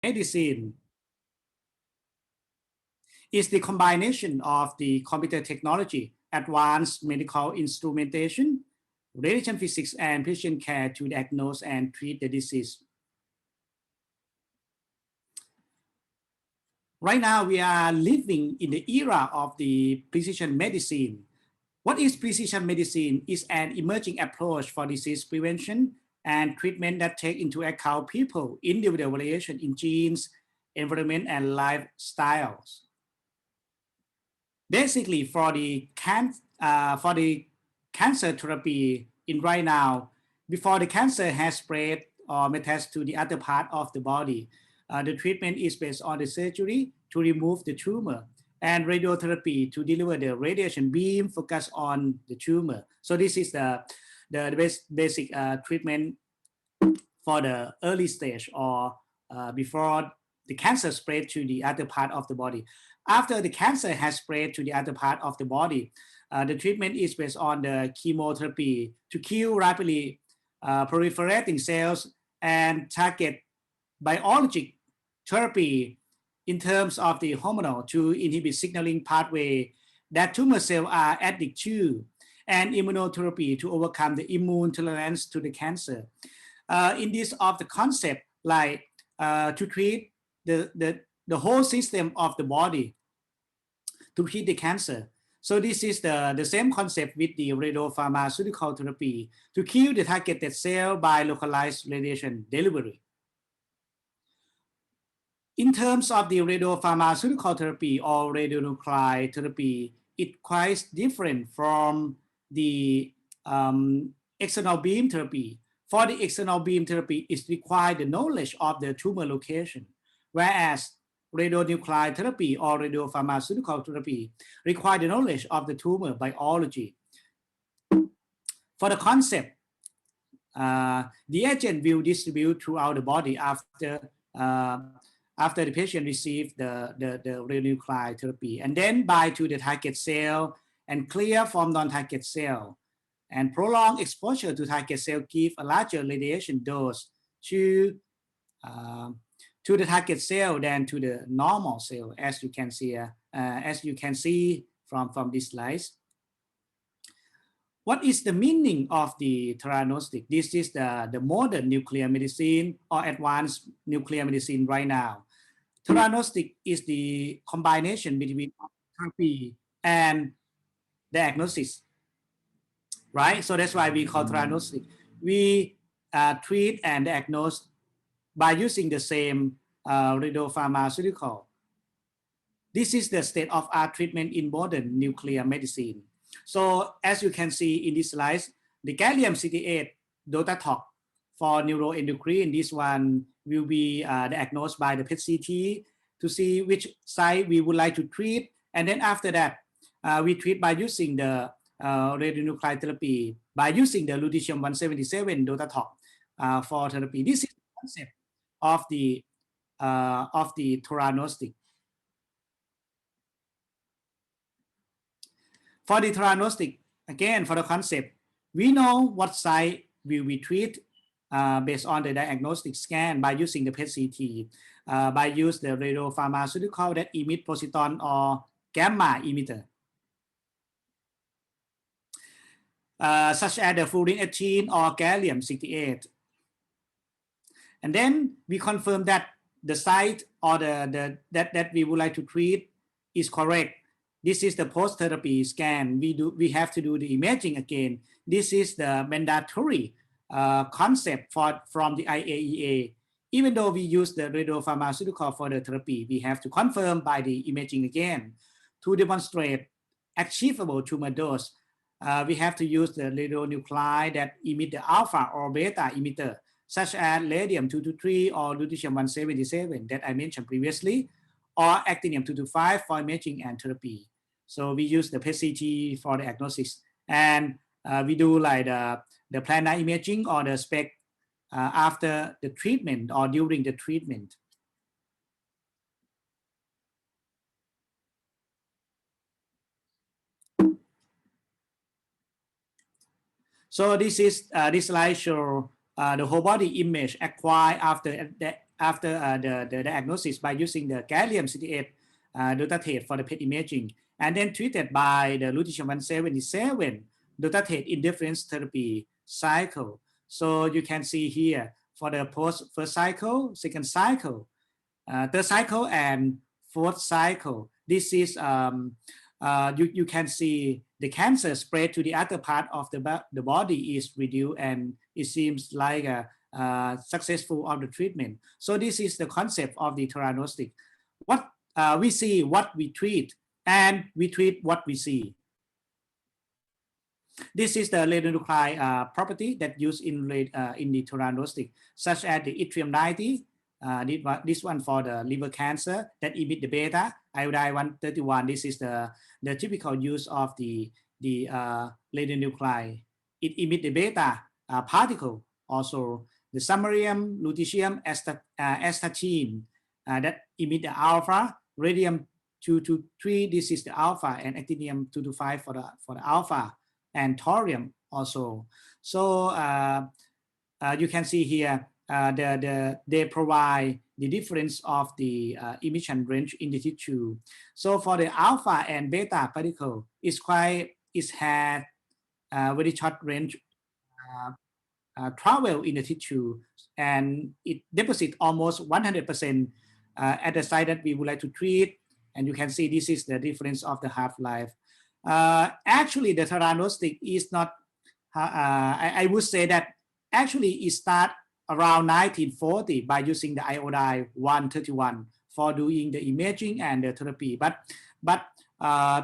medicine is the combination of the computer technology, advanced medical instrumentation, radiation physics, and precision care to diagnose and treat the disease. Right now, we are living in the era of the precision medicine. What is precision medicine? Is an emerging approach for disease prevention and treatment that take into account people individual variation in genes, environment, and lifestyles. Basically, for the cancer therapy in right now, before the cancer has spread or metastasized to the other part of the body, the treatment is based on the surgery to remove the tumor and radiotherapy to deliver the radiation beam focused on the tumor. So this is the basic treatment for the early stage or before the cancer spread to the other part of the body. After the cancer has spread to the other part of the body, the treatment is based on the chemotherapy to kill rapidly proliferating cells and target biologic therapy in terms of the hormonal to inhibit signaling pathway that tumor cells are addicted to, and immunotherapy to overcome the immune tolerance to the cancer. In this of the concept, like to treat the whole system of the body to treat the cancer. So this is the same concept with the radiopharmaceutical therapy to kill the targeted cell by localized radiation delivery. In terms of the radiopharmaceutical therapy or radionuclide therapy, it's quite different from the external beam therapy. For the external beam therapy, it requires the knowledge of the tumor location, whereas radionuclide therapy or radiopharmaceutical therapy require the knowledge of the tumor biology. For the concept, the agent will distribute throughout the body after the patient receives the radionuclide therapy, and then bind to the target cell and clear from non-target cell. And prolonged exposure to target cell give a larger radiation dose to the target cell than to the normal cell, as you can see from this slides. What is the meaning of the theranostic? This is the modern nuclear medicine or advanced nuclear medicine right now. Theranostic is the combination between therapy and diagnosis, right? So that's why we call theranostic. We treat and diagnose by using the same radiopharmaceutical. This is the state-of-art treatment in modern nuclear medicine. So as you can see in this slide, the gallium-68 DOTA for neuroendocrine, this one will be diagnosed by the PET-CT to see which site we would like to treat. And then after that, we treat by using the radionuclide therapy, by using the lutetium-177 DOTA for therapy. This is the concept of the theranostic. For the theranostic, again, for the concept, we know what site will we treat based on the diagnostic scan by using the PET-CT, by use the radiopharmaceutical that emit positron or gamma emitter, such as the fluorine-18 or gallium-68. And then we confirm that the site or that we would like to treat is correct. This is the post-therapy scan. We have to do the imaging again. This is the mandatory concept from the IAEA. Even though we use the radiopharmaceutical for the therapy, we have to confirm by the imaging again to demonstrate achievable tumor dose. We have to use the radionuclide that emit the alpha or beta emitter, such as radium-223 or lutetium-177 that I mentioned previously, or actinium-225 for imaging and therapy. So we use the PET-CT for the diagnosis, and we do like the planar imaging or the SPECT after the treatment or during the treatment. So this slide shows the whole body image acquired after the diagnosis by using the gallium-68 dotatate for the PET imaging, and then treated by the lutetium-177 dotatate indifference therapy cycle. So you can see here for the first cycle, second cycle, third cycle, and fourth cycle. This is you can see the cancer spread to the other part of the body is reduced, and it seems like successful of the treatment. So this is the concept of the theranostic. What we see, what we treat, and we treat what we see. This is the radionuclide property that used in the theranostic, such as the yttrium-90. This one for the liver cancer that emit the beta, iodine-131. This is the typical use of the radionuclide. It emit the beta particle. Also, the samarium, lutetium, astatine that emit the alpha, radium-223. This is the alpha, and actinium-225 for the alpha, and thorium also. So you can see here they provide the difference of the emission range in the tissue. So for the alpha and beta particle, it has very short range travel in the tissue, and it deposits almost 100% at the site that we would like to treat. And you can see this is the difference of the half-life. Actually, the theranostic is not, I would say that actually it started around 1940 by using the iodine-131 for doing the imaging and the therapy. But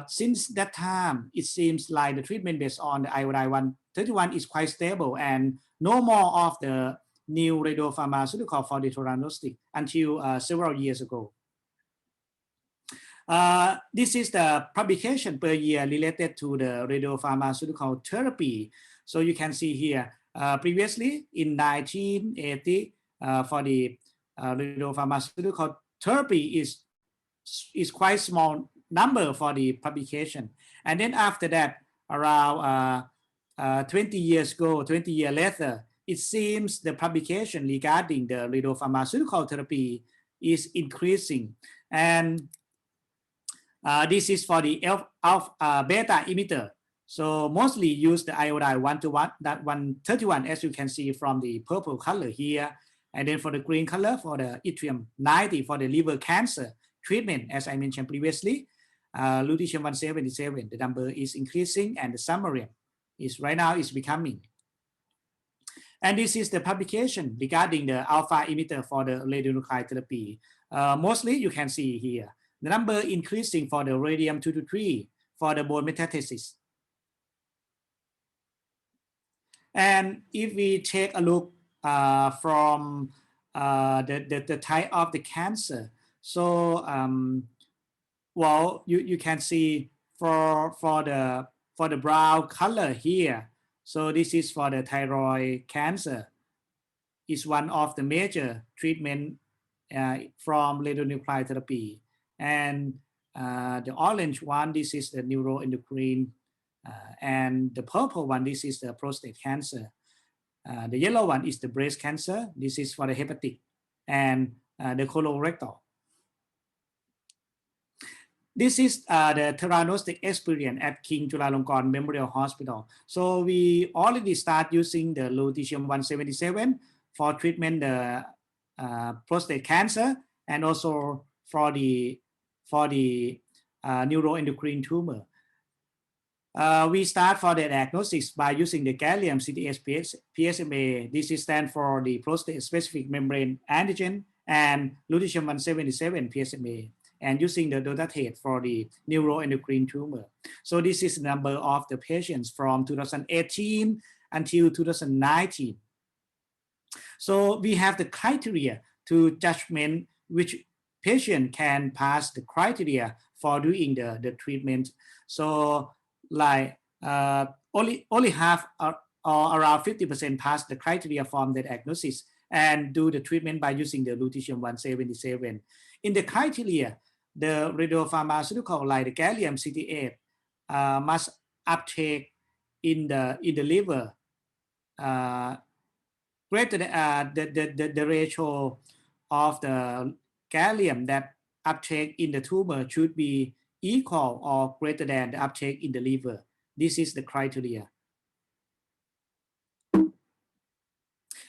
since that time, it seems like the treatment based on the iodine-131 is quite stable, and no more of the new radiopharmaceutical for the theranostic until several years ago. This is the publication per year related to the radiopharmaceutical therapy. So you can see here, previously in 1980, for the radiopharmaceutical therapy is quite small number for the publication. And then after that, around 20 years later, it seems the publication regarding the radiopharmaceutical therapy is increasing. And this is for the beta emitter. So mostly use the iodine-131, as you can see from the purple color here. And then for the green color, for the yttrium-90 for the liver cancer treatment, as I mentioned previously, lutetium-177, the number is increasing, and the samarium is right now is becoming. And this is the publication regarding the alpha emitter for the radionuclide therapy. Mostly you can see here, the number increasing for the radium-223 for the bone metastasis. And if we take a look from the type of the cancer, so well, you can see for the brown color here. So this is for the thyroid cancer. Is one of the major treatment from radionuclide therapy. And the orange one, this is the neuroendocrine, and the purple one, this is the prostate cancer. The yellow one is the breast cancer. This is for the hepatic, and the colorectal. This is the theranostic experience at King Chulalongkorn Memorial Hospital. So we already start using the lutetium-177 for treatment the prostate cancer, and also for the neuroendocrine tumor. We start for the diagnosis by using the gallium-68 PSMA. This is stand for the prostate-specific membrane antigen, and lutetium-177 PSMA, and using the dotatate for the neuroendocrine tumor. So this is the number of the patients from 2018 until 2019. So we have the criteria to judgment which patient can pass the criteria for doing the treatment. So like only half or around 50% pass the criteria from the diagnosis and do the treatment by using the lutetium-177. In the criteria, the radiopharmaceutical like the gallium-68 must uptake in the liver greater than the ratio of the gallium that uptake in the tumor should be equal or greater than the uptake in the liver. This is the criteria.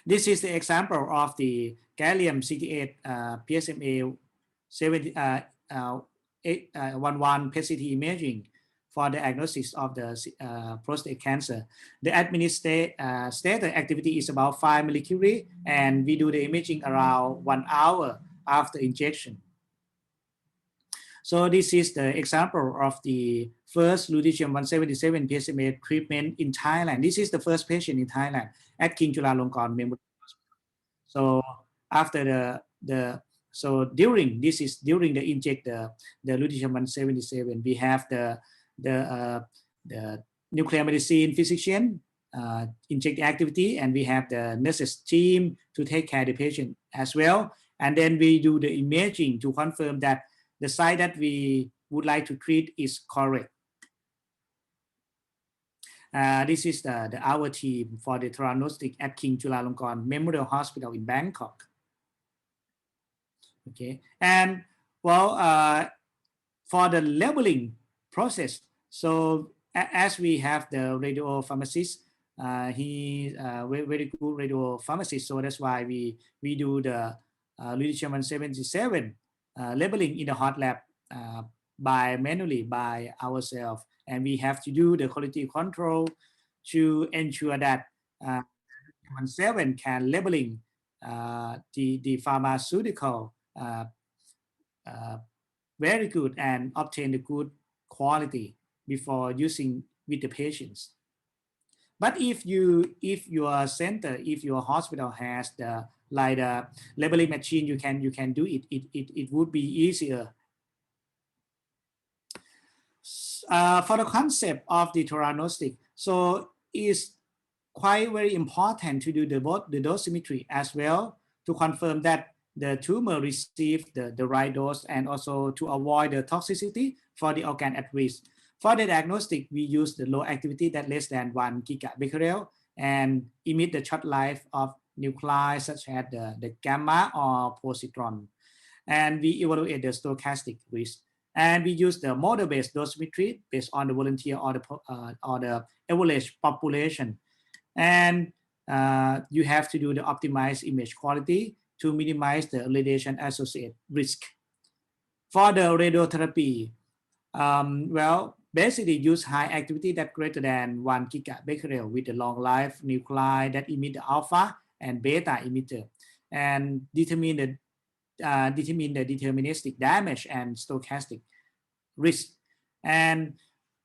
This is the example of the gallium-68 PSMA 11 PET-CT imaging for the diagnosis of the prostate cancer. The administered stated activity is about 5 millicurie, and we do the imaging around 1 hour after injection. So this is the example of the first lutetium-177 PSMA treatment in Thailand. This is the first patient in Thailand at King Chulalongkorn Memorial Hospital. So after during the inject the lutetium-177, we have the nuclear medicine physician inject the activity, and we have the nurses team to take care of the patient as well. And then we do the imaging to confirm that the site that we would like to treat is correct. This is our team for the theranostic at King Chulalongkorn Memorial Hospital in Bangkok. Okay, and well, for the labeling process, so as we have the radio pharmacist, he very good radio pharmacist, so that's why we do the lutetium-177 labeling in the hot lab manually by ourselves, and we have to do the quality control to ensure that 177 can labeling the pharmaceutical very good and obtain the good quality before using with the patients. But if your center, if your hospital has the labeling machine, you can do it. It would be easier. For the concept of the theranostic, so it's quite very important to do both the dosimetry as well to confirm that the tumor received the right dose, and also to avoid the toxicity for the organ at risk. For the diagnostic, we use the low activity that less than 1 gigabecquerel and emit the short life of nuclei such as the gamma or positron. And we evaluate the stochastic risk. And we use the model-based dosimetry based on the volunteer or the average population. And you have to do the optimized image quality to minimize the radiation-associated risk. For the radiotherapy, well, basically use high activity that greater than 1 gigabecquerel with the long life nuclei that emit the alpha and beta emitter, and determine the deterministic damage and stochastic risk. And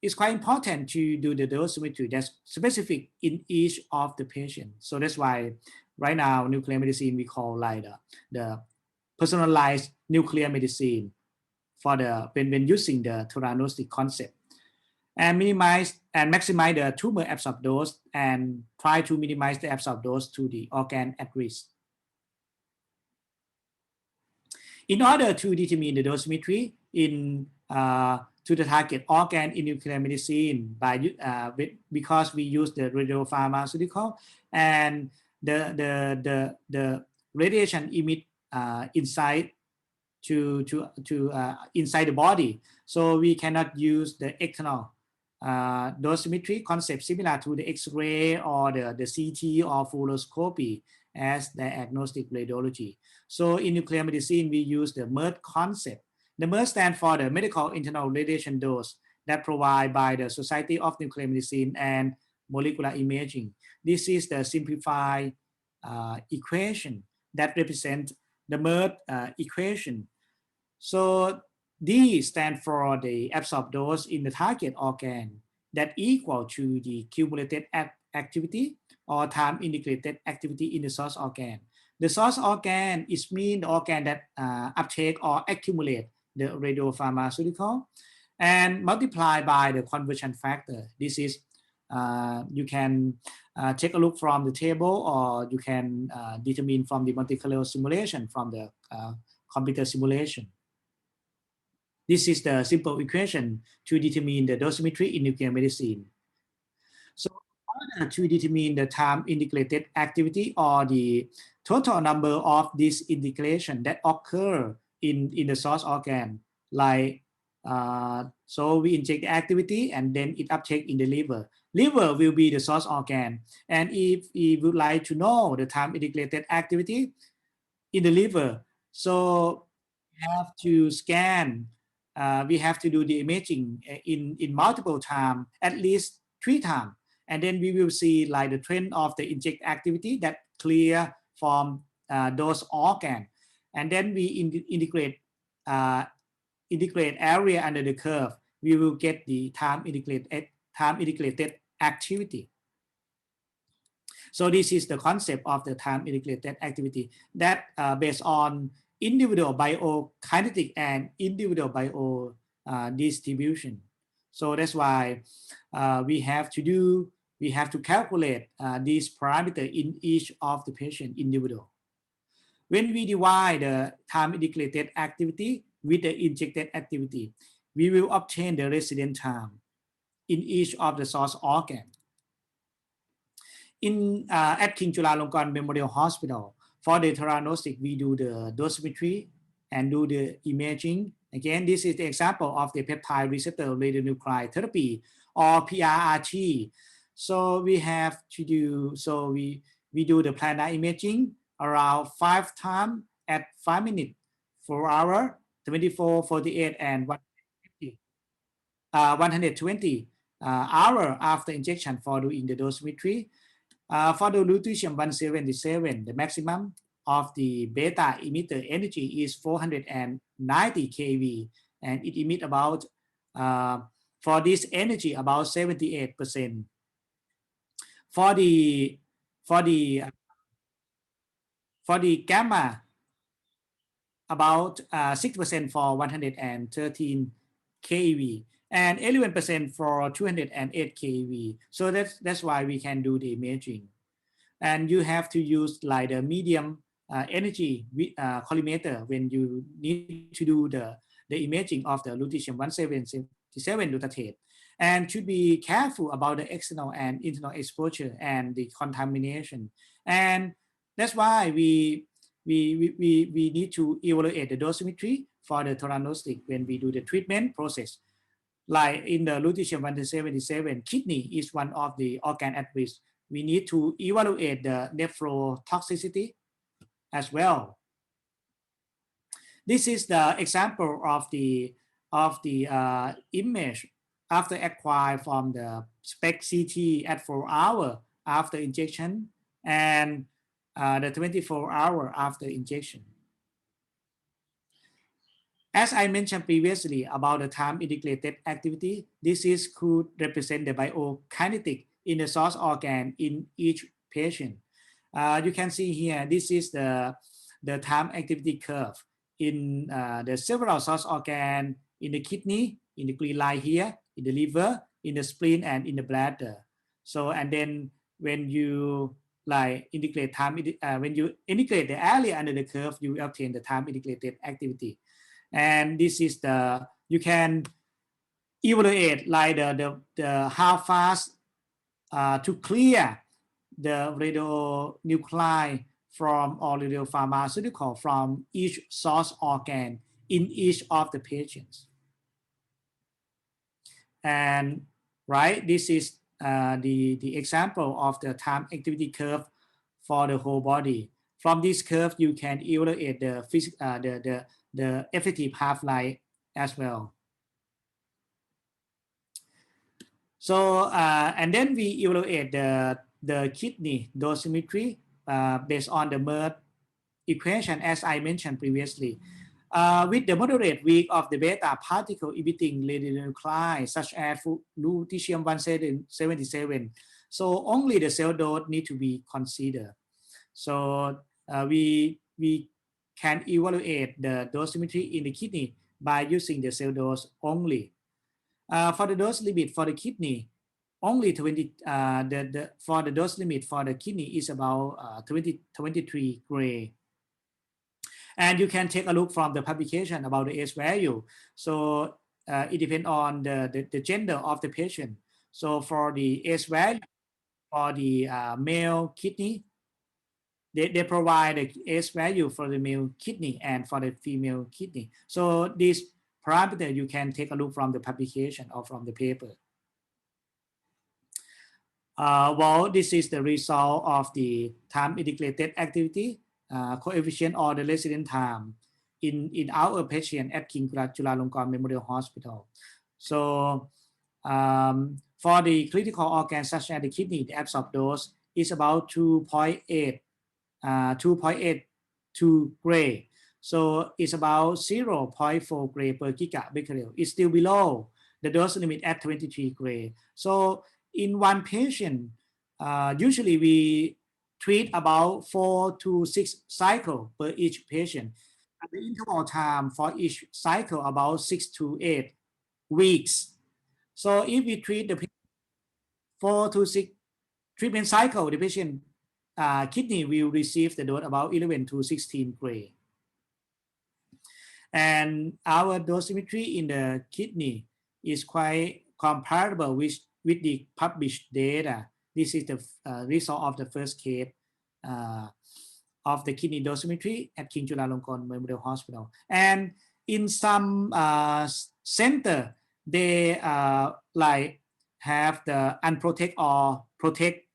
it's quite important to do the dosimetry that's specific in each of the patients. So that's why right now nuclear medicine we call like the personalized nuclear medicine for the when using the theranostic concept, and minimize and maximize the tumor absorbed dose and try to minimize the absorbed dose to the organ at risk. In order to determine the dosimetry to the target organ in nuclear medicine because we use the radiopharmaceutical and the radiation emit inside inside the body, so we cannot use the external dosimetry concept similar to the X-ray or the CT or fluoroscopy as the diagnostic radiology. So in nuclear medicine, we use the MERT concept. The MERT stands for the Medical Internal Radiation Dose that provided by the Society of Nuclear Medicine and Molecular Imaging. This is the simplified equation that represents the MERT equation. So D stands for the absorbed dose in the target organ that equal to the cumulative activity or time integrated activity in the source organ. The source organ is mean the organ that uptake or accumulate the radiopharmaceutical, and multiply by the conversion factor. This is you can take a look from the table, or you can determine from the Monte Carlo simulation from the computer simulation. This is the simple equation to determine the dosimetry in nuclear medicine. So in order to determine the time integrated activity or the total number of this integration that occur in the source organ, like so we inject the activity and then it uptake in the liver. Liver will be the source organ, and if we would like to know the time integrated activity in the liver, so we have to scan, we have to do the imaging in multiple times, at least 3 times, and then we will see like the trend of the inject activity that clear from those organs, and then we integrate area under the curve. We will get the time integrated activity. So this is the concept of the time integrated activity that based on individual biokinetic and individual bio distribution. So that's why we have to calculate these parameters in each of the patient individual. When we divide the time integrated activity with the injected activity, we will obtain the resident time in each of the source organ. At King Chulalongkorn Memorial Hospital, for the theranostic, we do the dosimetry and do the imaging. Again, this is the example of the peptide receptor radionuclide therapy, or PRRT. So we have to do, so we do the planar imaging around 5 times at 5 minutes, 4 hours, 24, 48, and 120 hours after injection for doing the dosimetry. For the lutetium-177, the maximum of the beta emitter energy is 490 kV, and it emits about, for this energy, about 78%. For the gamma, about 6% for 113 kV, and 11% for 208 kV. So that's why we can do the imaging. And you have to use like the medium energy collimator when you need to do the imaging of the lutetium-177 dotatate, and should be careful about the external and internal exposure and the contamination. And that's why we need to evaluate the dosimetry for the theranostic when we do the treatment process. Like in the lutetium-177, kidney is one of the organ at risk. We need to evaluate the nephrotoxicity as well. This is the example of the image after acquired from the SPECT CT at 4 hours after injection and the 24 hours after injection. As I mentioned previously about the time integrated activity, this could represent the biokinetic in the source organ in each patient. You can see here, this is the time activity curve in the several source organ, in the kidney, in the green line here, in the liver, in the spleen, and in the bladder. So, and then when you integrate when you integrate the area under the curve, you obtain the time integrated activity. And this is you can evaluate like the how fast to clear the radionuclide from or radiopharmaceutical from each source organ in each of the patients. And this is the example of the time activity curve for the whole body. From this curve, you can evaluate the effective half-life as well. So, and then we evaluate the kidney dosimetry based on the Merck equation, as I mentioned previously. With the moderate weak of the beta particle emitting radionuclide, such as lutetium-177, so only the cell dose need to be considered. So we can evaluate the dosimetry in the kidney by using the cell dose only. For the dose limit for the kidney, only 20. For the dose limit for the kidney is about 23 gray. And you can take a look from the publication about the S value. So it depends on the gender of the patient. So for the S value for the male kidney, they provide the S value for the male kidney and for the female kidney. So this parameter you can take a look from the publication or from the paper. Well, this is the result of the time integrated activity coefficient or the residence time in our patient at King Chulalongkorn Memorial Hospital. So for the critical organs such as the kidney, the absorbed dose is about 2.82 gray. So it's about 0.4 gray per gigabecquerel. It's still below the dose limit at 23 gray. So in one patient, usually we treat about 4 to 6 cycles per each patient. And the interval time for each cycle about 6 to 8 weeks. So if we treat the 4 to 6 treatment cycle, the patient kidney will receive the dose about 11 to 16 gray. And our dosimetry in the kidney is quite comparable with the published data. This is the result of the first case of the kidney dosimetry at King Chulalongkorn Memorial Hospital. And in some center, they like have the unprotect or protect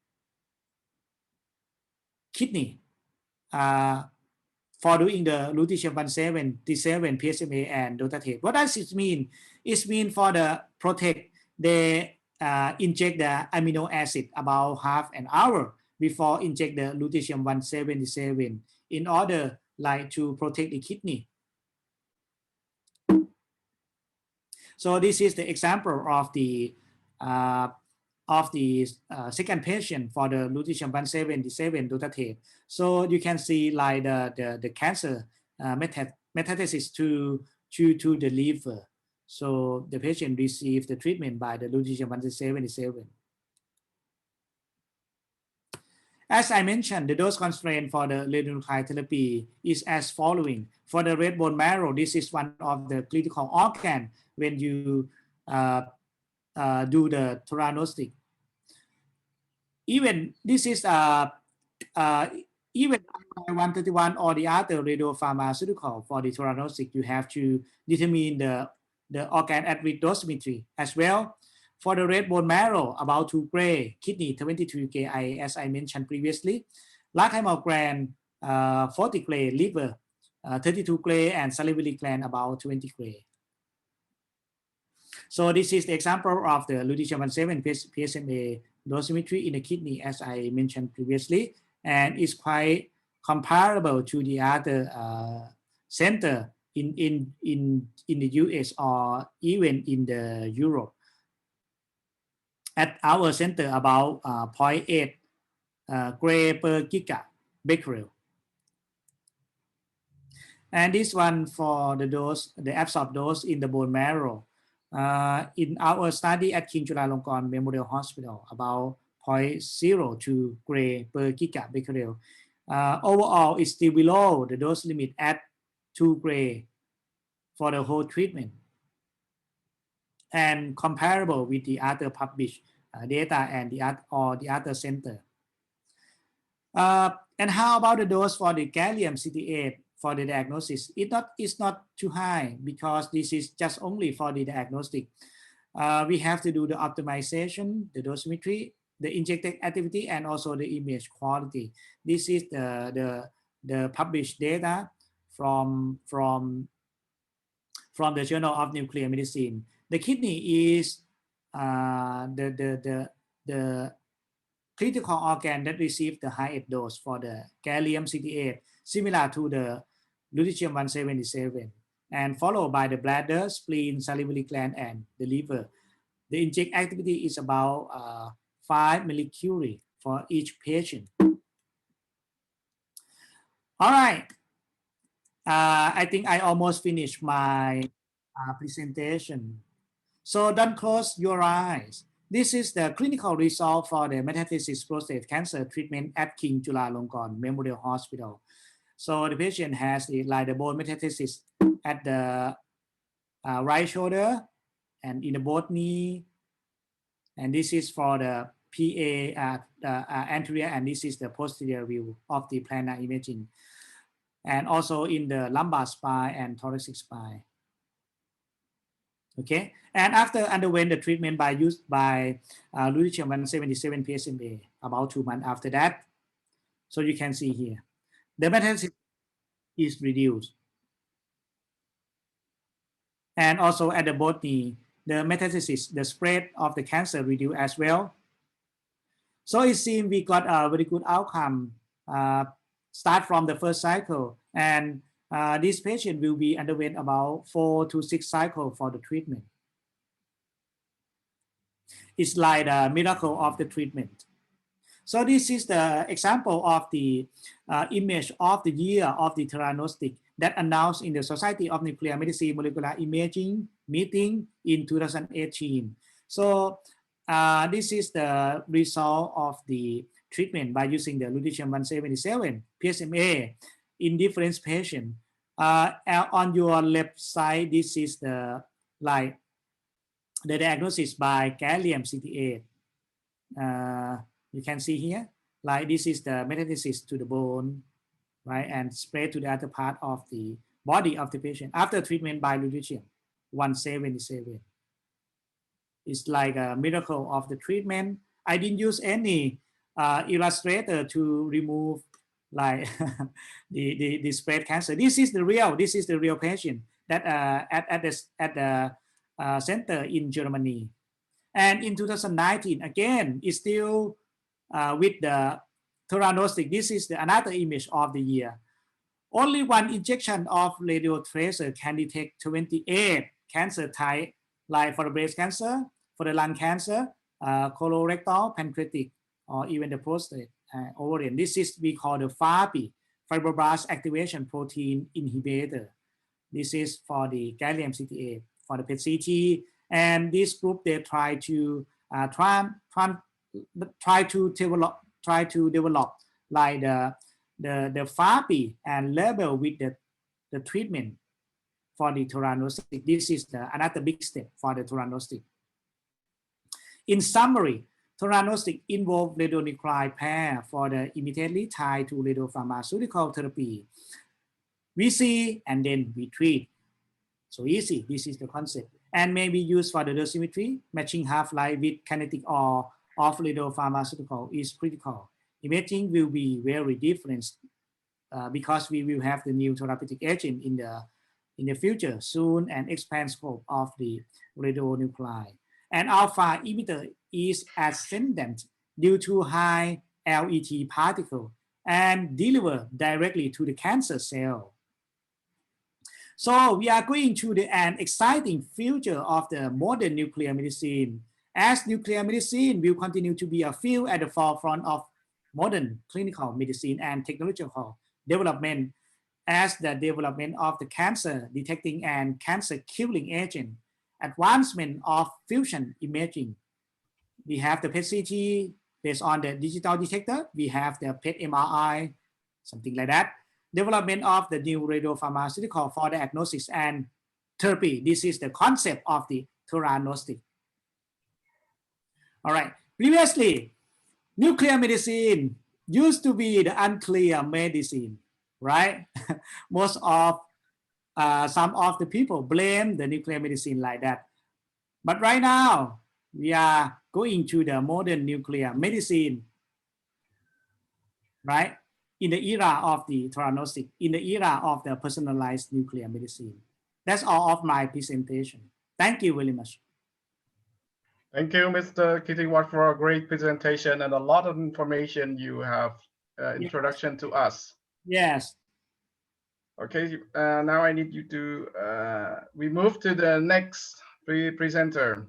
kidney for doing the lutetium-177, T7, PSMA, and dotatate. What does it mean? It means for the protect, they inject the amino acid about half an hour before inject the lutetium-177 in order like to protect the kidney. So this is the example of the second patient for the lutetium-177 dotatate. So you can see like the cancer metastasis to the liver. So the patient received the treatment by the lutetium-177. As I mentioned, the dose constraint for the radionuclide therapy is as following. For the red bone marrow, this is one of the critical organs when you do the theranostic. Even this is even 131 or the other radiopharmaceutical for the theranostic, you have to determine the organ at risk dosimetry as well. For the red bone marrow, about 2 gray, kidney 22 gray, as I mentioned previously, large thyroid gland 40 gray, liver 32 gray, and salivary gland about 20 gray. So this is the example of the lutetium-177 PSMA dosimetry in the kidney, as I mentioned previously, and it's quite comparable to the other center in the US or even in the Europe. At our center, about 0.8 gray per gigabecquerel. And this one for the dose, the absorbed dose in the bone marrow. In our study at King Chulalongkorn Memorial Hospital, about 0.02 gray per gigabecquerel. Overall, it's still below the dose limit at 2 gray for the whole treatment, and comparable with the other published data and the other center. And how about the dose for the gallium-68 for the diagnosis? It's not too high because this is just only for the diagnostic. We have to do the optimization, the dosimetry, the injected activity, and also the image quality. This is the published data from the Journal of Nuclear Medicine. The kidney is the critical organ that received the highest dose for the gallium-68, similar to the lutetium-177, and followed by the bladder, spleen, salivary gland, and the liver. The inject activity is about 5 millicurie for each patient. All right. I think I almost finished my presentation. So don't close your eyes. This is the clinical result for the metastatic prostate cancer treatment at King Chulalongkorn Memorial Hospital. So the patient has the bone metastasis at the right shoulder and in the both knee. And this is for the PA anterior, and this is the posterior view of the planar imaging, and also in the lumbar spine and thoracic spine. Okay, and after underwent the treatment by lutetium-177 PSMA about 2 months after that, so you can see here the metastasis is reduced, and also at the both knee, the metastasis, the spread of the cancer reduced as well. So it seems we got a very good outcome start from the first cycle, and this patient will be underwent about 4 to 6 cycles for the treatment. It's like a miracle of the treatment. So this is the example of the image of the year of the theranostic that announced in the Society of Nuclear Medicine Molecular Imaging meeting in 2018. So this is the result of the treatment by using the lutetium-177 PSMA in different patients. On your left side, this is the diagnosis by gallium-68. You can see here, like this is the metastasis to the bone, right, and spread to the other part of the body of the patient after treatment by lutetium-177. It's like a miracle of the treatment. I didn't use any illustrator to remove like the spread cancer. This is the real patient that at the center in Germany. And in 2019, again, it's still with the theranostic. This is another image of the year. Only one injection of radio tracer can detect 28 cancer type, like for the breast cancer, for the lung cancer, colorectal, pancreatic, or even the prostate, ovarian. This is we call the FAPI, fibroblast activation protein inhibitor. This is for the gallium-68, for the PET-CT, and this group they try to develop like the FAPI and label with the treatment for the theranostic. This is another big step for the theranostic. In summary, theranostic involves radionuclide pair for the immediately tied to radiopharmaceutical therapy. We see and then we treat. So easy, this is the concept. And may be used for the dosimetry, matching half-life with kinetic or of radiopharmaceutical is critical. Imaging will be very different because we will have the new therapeutic agent in the future soon and expand scope of the radionuclide. And alpha emitter is ascendant due to high LET particle and deliver directly to the cancer cell. So we are going to an exciting future of the modern nuclear medicine, as nuclear medicine will continue to be a field at the forefront of modern clinical medicine and technological development, as the development of the cancer detecting and cancer killing agent, advancement of fusion imaging. We have the PET-CT based on the digital detector. We have the PET-MRI, something like that. Development of the new radiopharmaceutical for diagnosis and therapy. This is the concept of the theranostic. All right. Previously, nuclear medicine used to be the unclear medicine, right? Most of some of the people blame the nuclear medicine like that. But right now, we are going to the modern nuclear medicine, right? In the era of the theranostic, in the era of the personalized nuclear medicine. That's all of my presentation. Thank you very much. Thank you, Mr. Kittiwat, for a great presentation and a lot of information you have introduction to us. Yes. Okay, now I need you to, we move to the next presenter.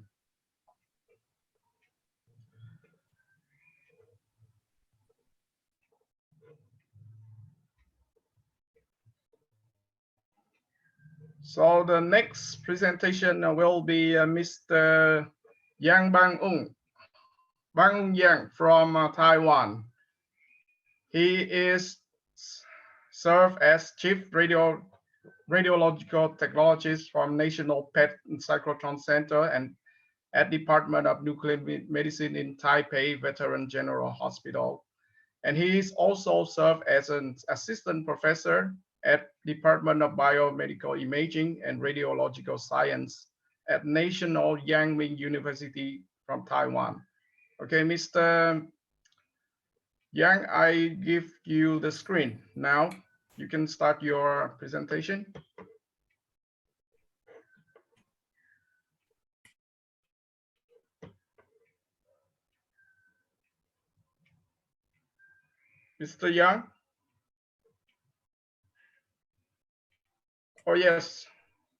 So the next presentation will be Mr. Yang Bang Yang from Taiwan. He is served as Chief Radiological Technologist from National PET Cyclotron Center and at Department of Nuclear Medicine in Taipei Veteran General Hospital. And he is also served as an assistant professor at Department of Biomedical Imaging and Radiological Science at National Yang Ming University from Taiwan. Okay, Mr. Yang, I give you the screen. Now you can start your presentation. Mr. Yang? Oh, yes.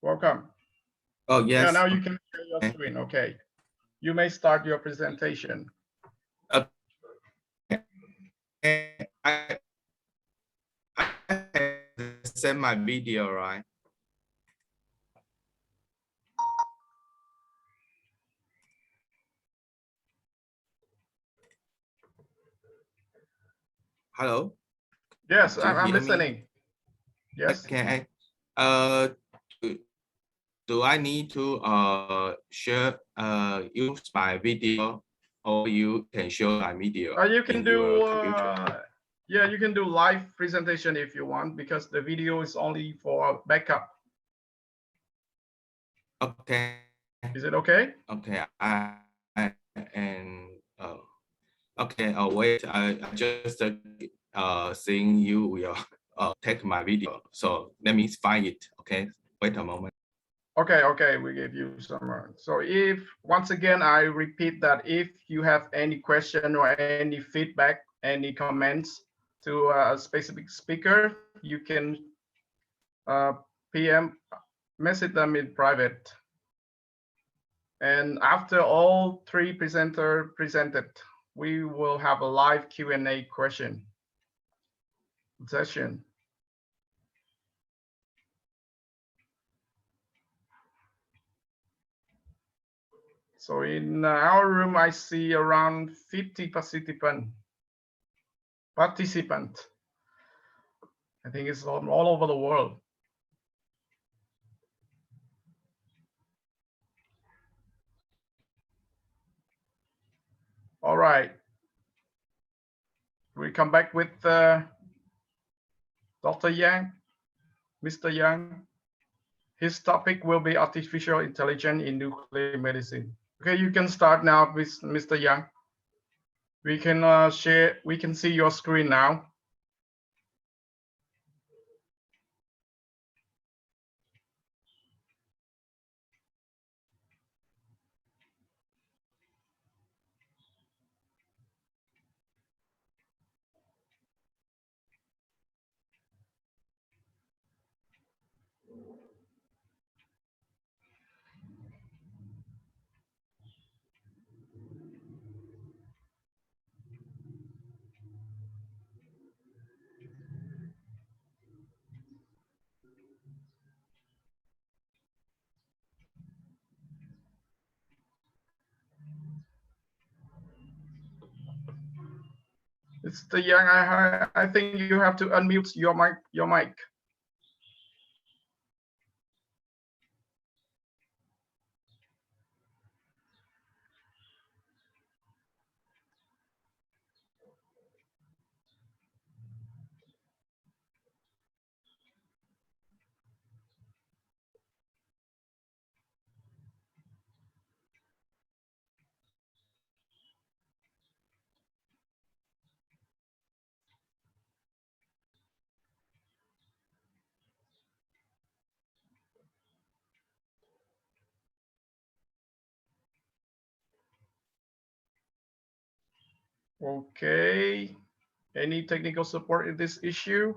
Welcome. Oh, yes. Yeah, now you can share your screen. Okay. You may start your presentation. I send my video, right? Hello? Yes, Do you I'm hear listening. me? Yes. Okay. Do I need to share use my video, or you can show my video? You can in do your computer? yeah, you can do live presentation if you want, because the video is only for backup. Okay. Is it okay? Okay. Okay. Wait. I just seeing you will take my video. So let me find it. Okay. Wait a moment. Okay, we give you some. So if, once again, I repeat that if you have any question or any feedback, any comments to a specific speaker, you can PM, message them in private. And after all three presenters presented, we will have a live Q&A session. So in our room, I see around 50 participants. I think it's all over the world. All right. We come back with Dr. Yang, Mr. Yang. His topic will be artificial intelligence in nuclear medicine. Okay, you can start now with Mr. Yang. We can share, we can see your screen now. Mr. Yang, I think you have to unmute your mic. Okay. Any technical support in this issue?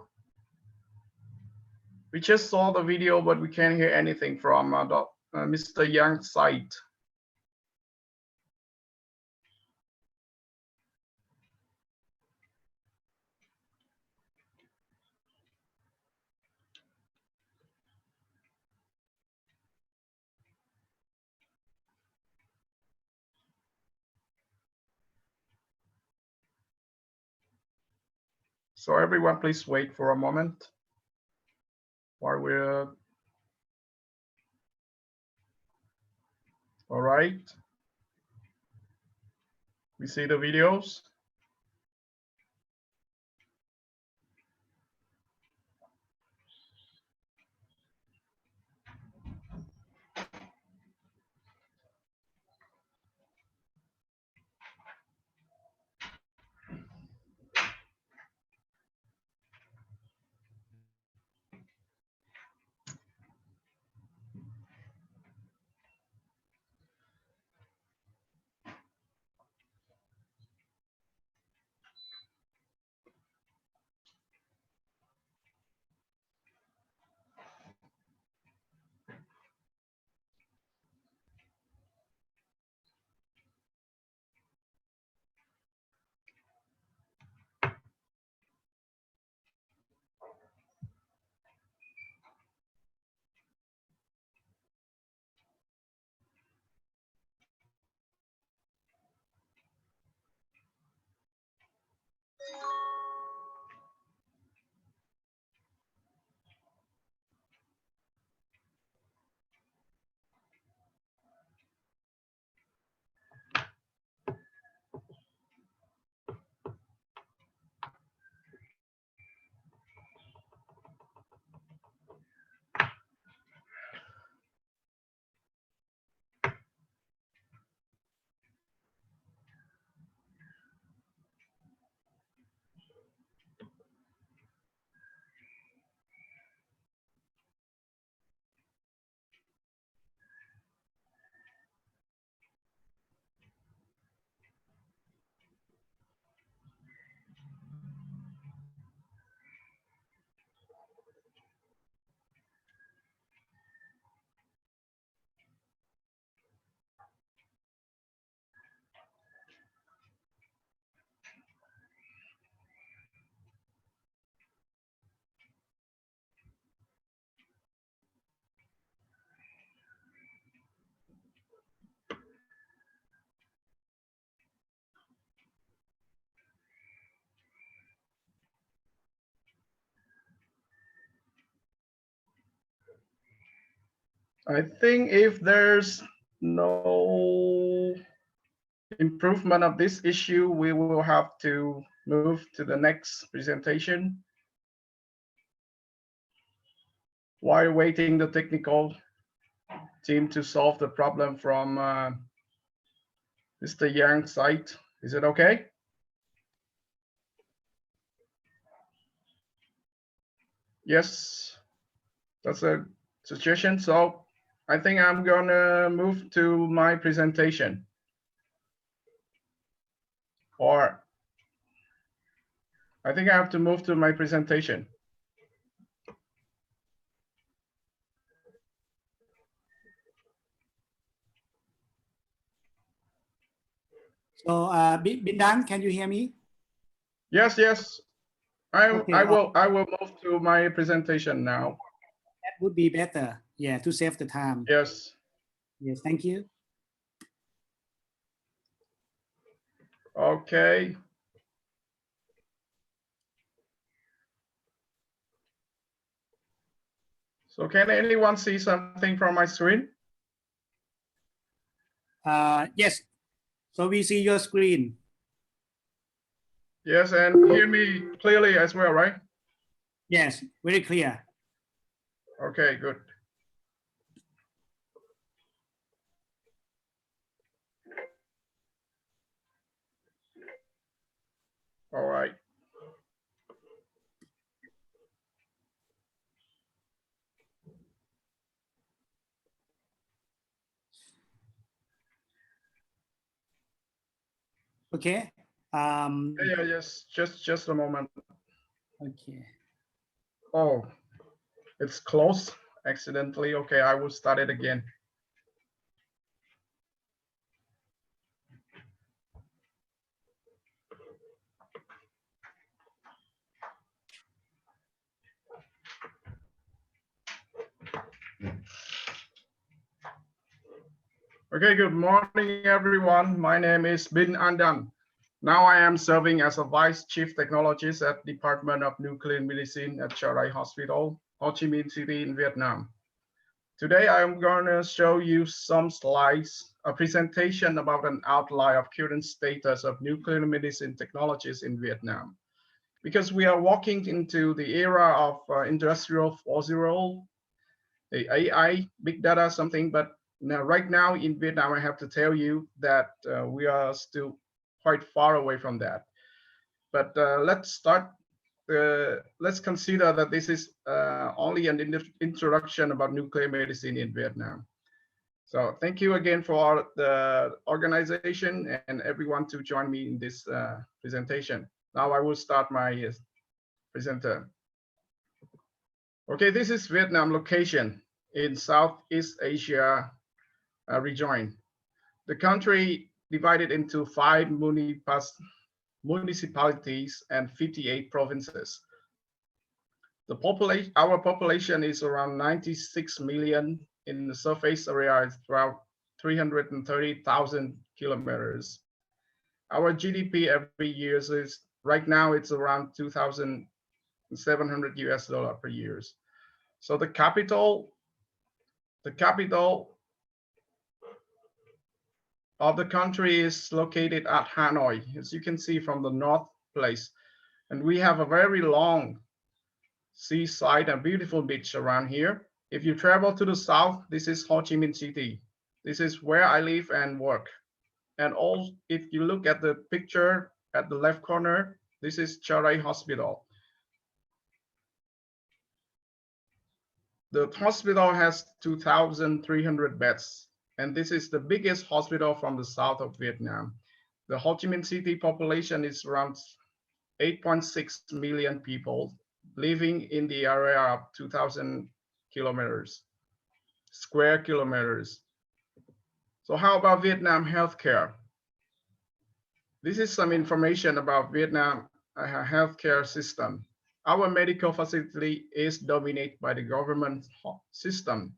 We just saw the video, but we can't hear anything from Mr. Yang's side. So everyone, please wait for a moment while we're, all right. We see the videos. I think if there's no improvement of this issue, we will have to move to the next presentation. While waiting the technical team to solve the problem from Mr. Yang's side, is it okay? Yes, that's a suggestion. So I think I'm gonna move to my presentation. Or I think I have to move to my presentation. So, Bindan, can you hear me? Yes, yes. Okay, I will move to my presentation now. That would be better. Yeah, to save the time. Yes. Yes, thank you. Okay. So can anyone see something from my screen? Yes. So we see your screen. Yes, and hear me clearly as well, right? Yes, very clear. Okay, good. All right. Okay. Yeah, yes, just a moment. Okay. Oh, it's closed accidentally. Okay, I will start it again. Okay, good morning, everyone. My name is Bin Andan. Now I am serving as a Vice Chief Technologist at Department of Nuclear Medicine at Charai Hospital, Ho Chi Minh City in Vietnam. Today I'm going to show you some slides a presentation about an outline of current status of nuclear medicine technologies in Vietnam. Because we are walking into the era of industrial 4.0, the AI, big data, something, but now, right now in Vietnam, I have to tell you that we are still quite far away from that. But let's consider that this is only an introduction about nuclear medicine in Vietnam. So thank you again for the organization and everyone to join me in this presentation. Now I will start my presenter. Okay, this is Vietnam location in Southeast Asia region. The country divided into 5 municipalities and 58 provinces. Our population is around 96 million. In the surface area is around 330,000 kilometers. Our GDP every year is right now it's around 2,700 US dollar per year. So the capital of the country is located at Hanoi, as you can see from the north place. And we have a very long seaside and beautiful beach around here. If you travel to the south, this is Ho Chi Minh City. This is where I live and work. And also, if you look at the picture at the left corner, this is Charai Hospital. The hospital has 2,300 beds, and this is the biggest hospital from the south of Vietnam. The Ho Chi Minh City population is around 8.6 million people living in the area of 2,000 square kilometers. So how about Vietnam healthcare? This is some information about Vietnam healthcare system. Our medical facility is dominated by the government system.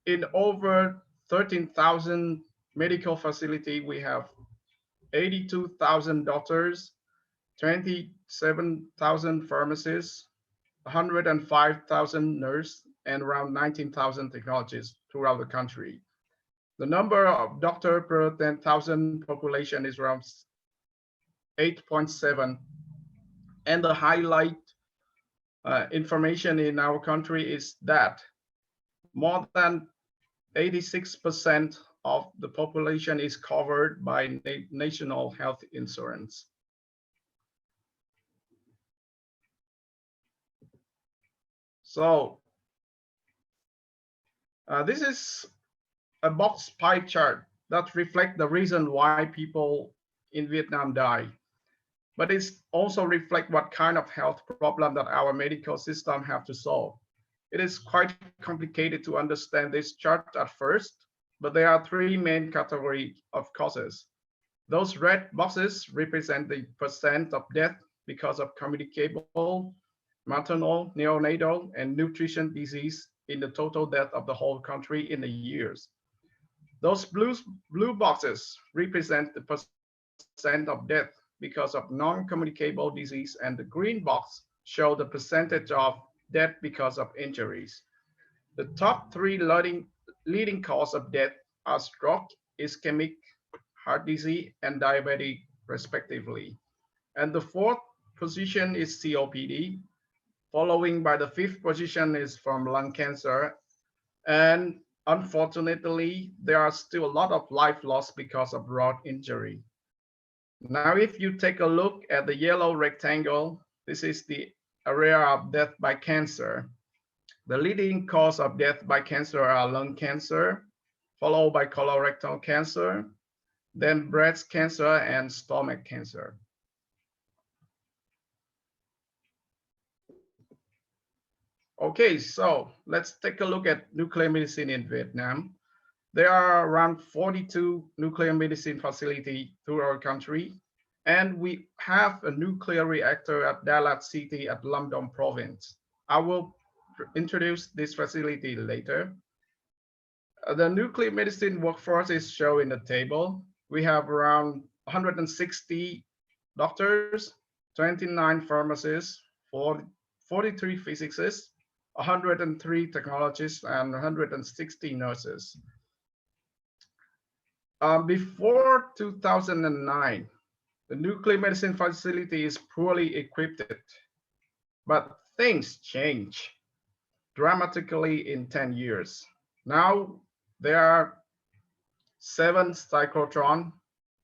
In over 13,000 medical facility, we have 82,000 doctors, 27,000 pharmacists, 105,000 nurses, and around 19,000 technologists throughout the country. The number of doctors per 10,000 population is around 8.7. And the highlight information in our country is that more than 86% of the population is covered by national health insurance. So this is a box pie chart that reflects the reason why people in Vietnam die. But it also reflects what kind of health problem that our medical system have to solve. It is quite complicated to understand this chart at first, but there are 3 main categories of causes. Those red boxes represent the percent of death because of communicable, maternal, neonatal, and nutrition disease in the total death of the whole country in the years. Those blue boxes represent the percent of death because of non-communicable disease, and the green box show the percentage of death because of injuries. The top 3 leading cause of death are stroke, ischemic heart disease, and diabetes, respectively. And the 4th position is COPD, following by the 5th position is from lung cancer. And unfortunately, there are still a lot of life lost because of road injury. Now, if you take a look at the yellow rectangle, this is the area of death by cancer. The leading cause of death by cancer are lung cancer, followed by colorectal cancer, then breast cancer and stomach cancer. Okay, so let's take a look at nuclear medicine in Vietnam. There are around 42 nuclear medicine facilities through our country, and we have a nuclear reactor at Da Lat City at Lâm Dong province. I will introduce this facility later. The nuclear medicine workforce is shown in the table. We have around 160 doctors, 29 pharmacists, 43 physicists, 103 technologists, and 160 nurses. Before 2009, the nuclear medicine facility is poorly equipped, but things change dramatically in 10 years. Now there are 7 cyclotron,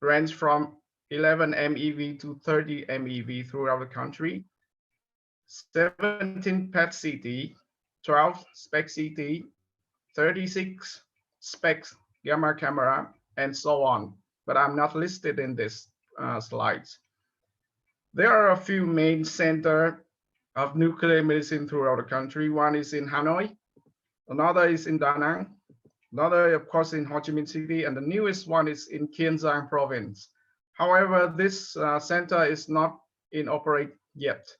range from 11 MeV to 30 MeV throughout the country, 17 PET CT, 12 SPEC CT, 36 SPEC gamma camera, and so on. But I'm not listed in this slides. There are a few main centers of nuclear medicine throughout the country. One is in Hanoi, another is in Da Nang, another, of course, in Ho Chi Minh City, and the newest one is in Kiên Giang province. However, this center is not in operate yet.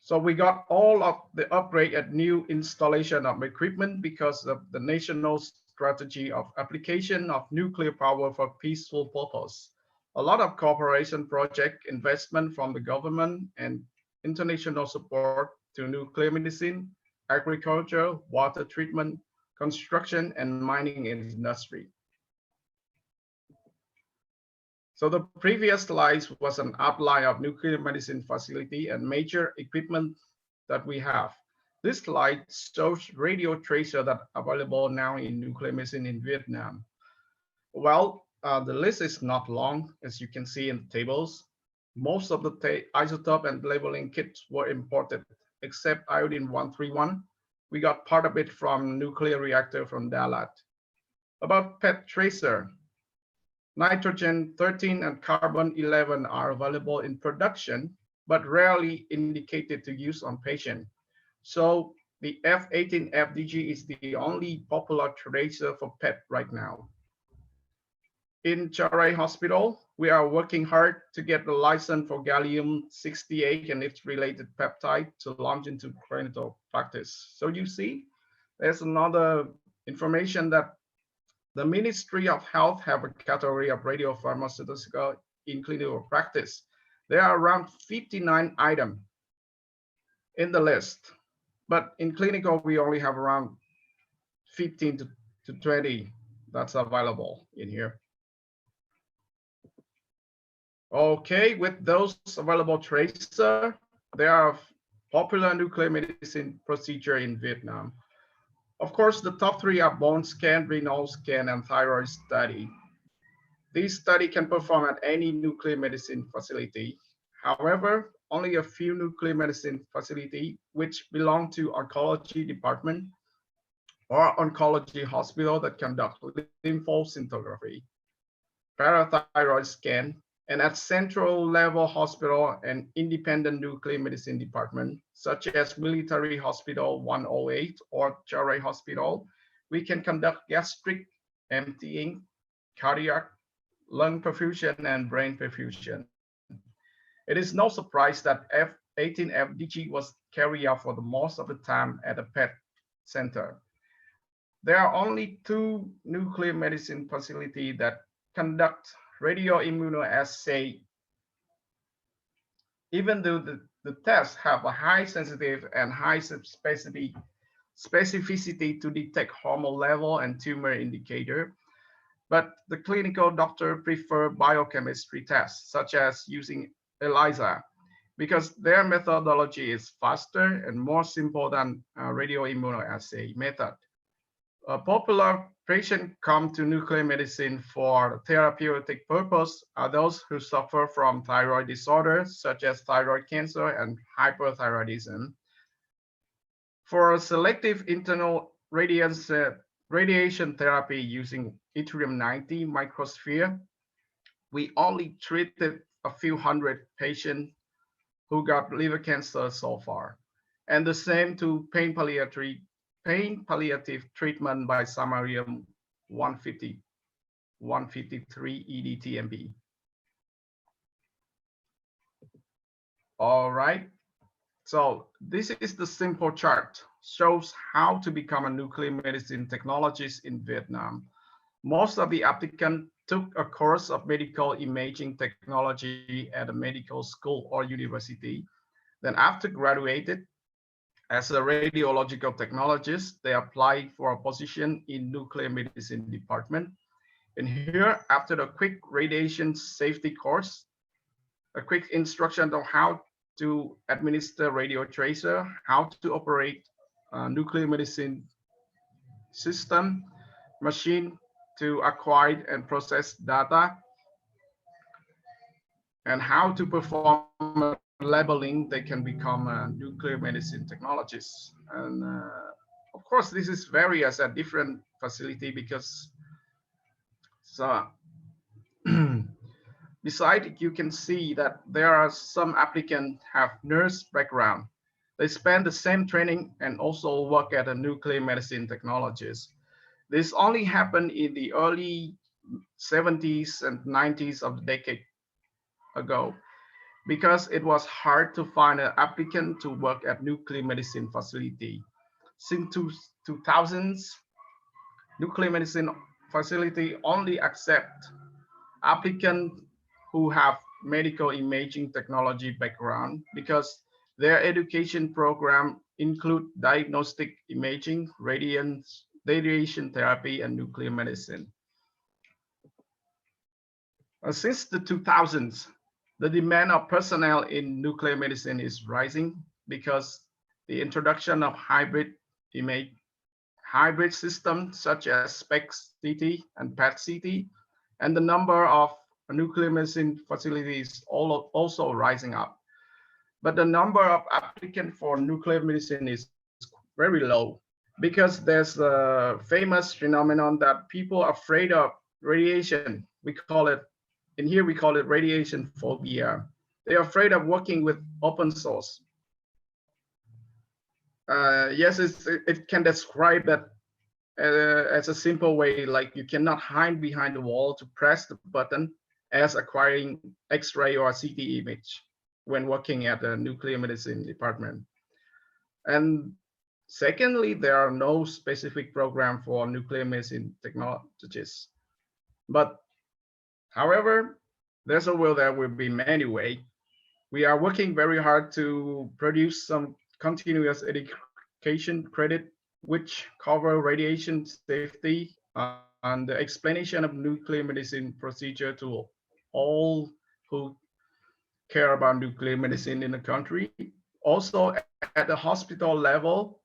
So we got all of the upgrade and new installation of equipment because of the national strategy of application of nuclear power for peaceful purpose. A lot of cooperation project investment from the government and international support to nuclear medicine, agriculture, water treatment, construction, and mining industry. So the previous slides was an outline of nuclear medicine facility and major equipment that we have. This slide shows radio tracer that available now in nuclear medicine in Vietnam. Well, the list is not long, as you can see in the tables. Most of the isotope and labeling kits were imported, except iodine-131. We got part of it from nuclear reactor from Dalat. About PET tracer, nitrogen-13 and carbon-11 are available in production, but rarely indicated to use on patient. So the F18FDG is the only popular tracer for PET right now. In Charai Hospital, we are working hard to get the license for gallium-68 and its related peptide to launch into clinical practice. So you see, there's another information that the Ministry of Health have a category of radiopharmaceutical in clinical practice. There are around 59 items in the list, but in clinical, we only have around 15 to 20 that's available in here. Okay, with those available tracer, there are popular nuclear medicine procedure in Vietnam. Of course, the top 3 are bone scan, renal scan, and thyroid study. These studies can perform at any nuclear medicine facility. However, only a few nuclear medicine facilities which belong to oncology department or oncology hospital that conduct lymphoscintigraphy, parathyroid scan, and at central level hospital and independent nuclear medicine department, such as Military Hospital 108 or Charai Hospital, we can conduct gastric emptying, cardiac, lung perfusion, and brain perfusion. It is no surprise that F18FDG was carried out for the most of the time at a PET center. There are only 2 nuclear medicine facilities that conduct radioimmunoassay, even though the tests have a high sensitive and high specificity to detect hormone level and tumor indicator, but the clinical doctor prefer biochemistry tests, such as using ELISA, because their methodology is faster and more simple than radioimmunoassay method. A popular patient come to nuclear medicine for therapeutic purpose are those who suffer from thyroid disorders such as thyroid cancer and hyperthyroidism. For selective internal radiation therapy using yttrium-90 microsphere, we only treated a few hundred patients who got liver cancer so far. And the same to pain palliative treatment by samarium 153 EDTMB. All right, so this is the simple chart, shows how to become a nuclear medicine technologist in Vietnam. Most of the applicants took a course of medical imaging technology at a medical school or university. Then after graduated, As a radiological technologist, they applied for a position in nuclear medicine department. And here, after the quick radiation safety course, a quick instruction on how to administer radio tracer, how to operate a nuclear medicine system, machine to acquire and process data, and how to perform labeling, they can become a nuclear medicine technologists. And of course, this is varies at different facility because so beside you can see that there are some applicants have nurse background. They spend the same training and also work at a nuclear medicine technologist. This only happened in the early 70s and 90s of the decade ago, because it was hard to find an applicant to work at nuclear medicine facility. Since 2000s, nuclear medicine facility only accept applicants who have medical imaging technology background because their education program include diagnostic imaging, radiation therapy, and nuclear medicine. Since the 2000s, the demand of personnel in nuclear medicine is rising because the introduction of hybrid systems such as SPECT-CT and PET-CT, and the number of nuclear medicine facilities also rising up. But the number of applicants for nuclear medicine is very low because there's a famous phenomenon that people are afraid of radiation. We call it, in here we call it radiation phobia. They're afraid of working with open source. Yes, it can describe that as a simple way, like you cannot hide behind the wall to press the button as acquiring X-ray or CT image when working at the nuclear medicine department. And secondly, there are no specific program for nuclear medicine technologists. But however, there's a will there will be many ways. We are working very hard to produce some continuous education credit which cover radiation safety and the explanation of nuclear medicine procedure to all who care about nuclear medicine in the country. Also, at the hospital level,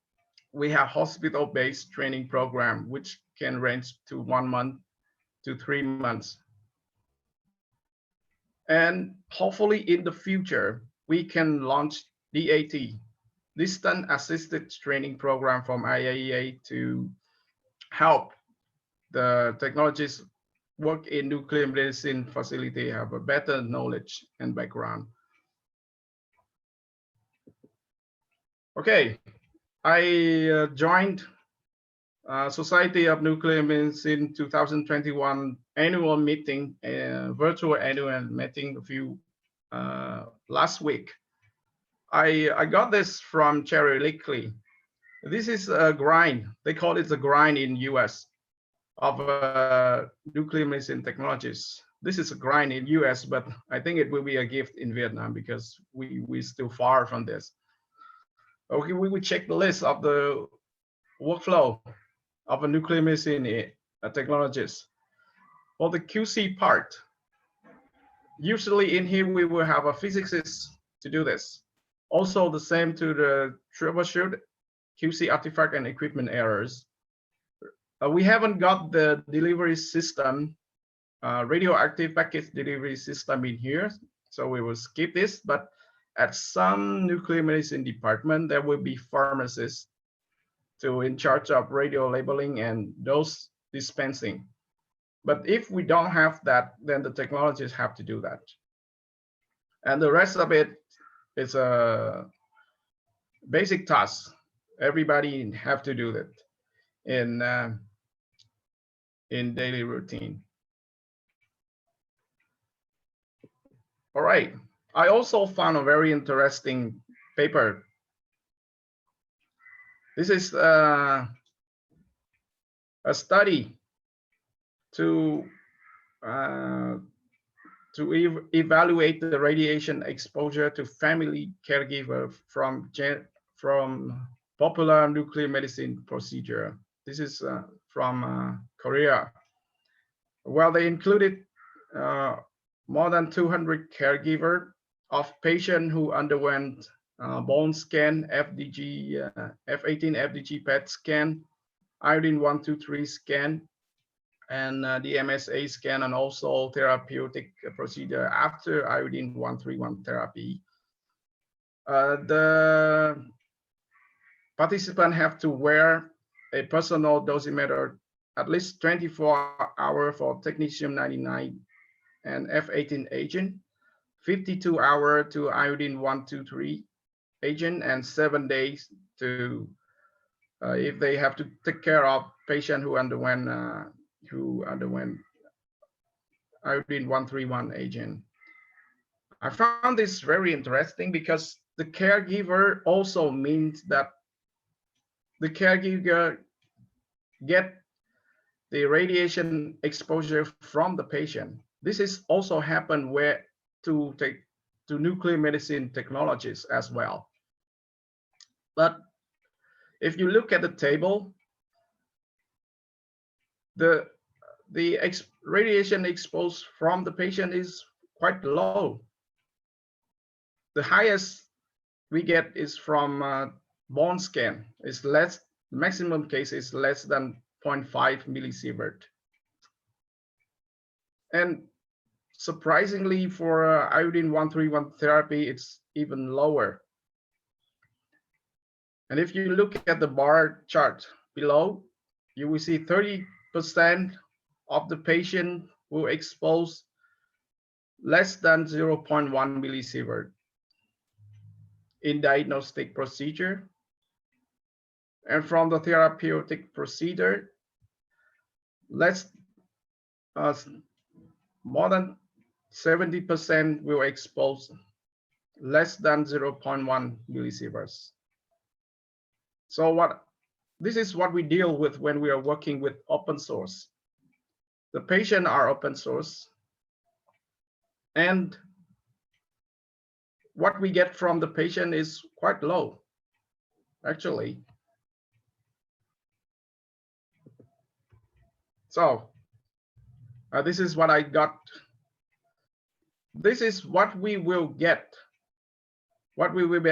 we have hospital-based training program, which can range to 1 month to 3 months. And hopefully in the future, we can launch DAT, Distant Assisted Training Program from IAEA, to help the technologists work in nuclear medicine facility have a better knowledge and background. Okay, I joined Society of Nuclear Medicine 2021 annual meeting, virtual annual meeting a few last week. I got this from Cherry Lickley. This is a grind. They call it the grind in US of nuclear medicine technologies. This is a grind in US, but I think it will be a gift in Vietnam because we're still far from this. Okay, we will check the list of the workflow of a nuclear medicine technologist. For the QC part, usually in here we will have a physicist to do this. Also the same to the troubleshoot, QC artifact and equipment errors. We haven't got the delivery system, radioactive package delivery system in here, so we will skip this. But at some nuclear medicine department, there will be pharmacists in charge of radio labeling and dose dispensing. But if we don't have that, then the technologists have to do that. And the rest of it is a basic task. Everybody have to do that in daily routine. All right. I also found a very interesting paper. This is a study to evaluate the radiation exposure to family caregiver from popular nuclear medicine procedure. This is from Korea. Well, they included more than 200 caregiver of patients who underwent bone scan, FDG, F18 FDG PET scan, iodine 123 scan, and the MSA scan, and also therapeutic procedure after iodine 131 therapy. The participants have to wear a personal dosimeter at least 24 hours for technetium 99 and F18 agent, 52 hours to iodine 123 agent, and 7 days to if they have to take care of patient who underwent iodine 131 agent. I found this very interesting because the caregiver also means that the caregiver get the radiation exposure from the patient. This is also happened where to nuclear medicine technologies as well. But if you look at the table, the radiation exposed from the patient is quite low. The highest we get is from bone scan. It's less, the maximum case is less than 0.5 millisievert. And surprisingly, for iodine 131 therapy, it's even lower. And if you look at the bar chart below, you will see 30% of the patient who exposed less than 0.1 millisievert in diagnostic procedure. And from the therapeutic procedure, more than 70% will expose less than 0.1 millisieverts. So this is what we deal with when we are working with open source. The patients are open source, and what we get from the patient is quite low, actually. So this is what I got. This is what we will get, what we will be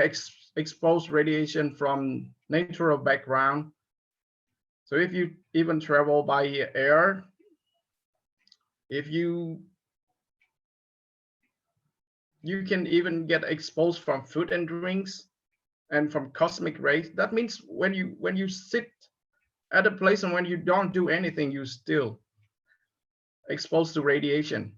exposed radiation from natural background. So if you even travel by air, if you can even get exposed from food and drinks and from cosmic rays. That means when you sit at a place and when you don't do anything, you still exposed to radiation.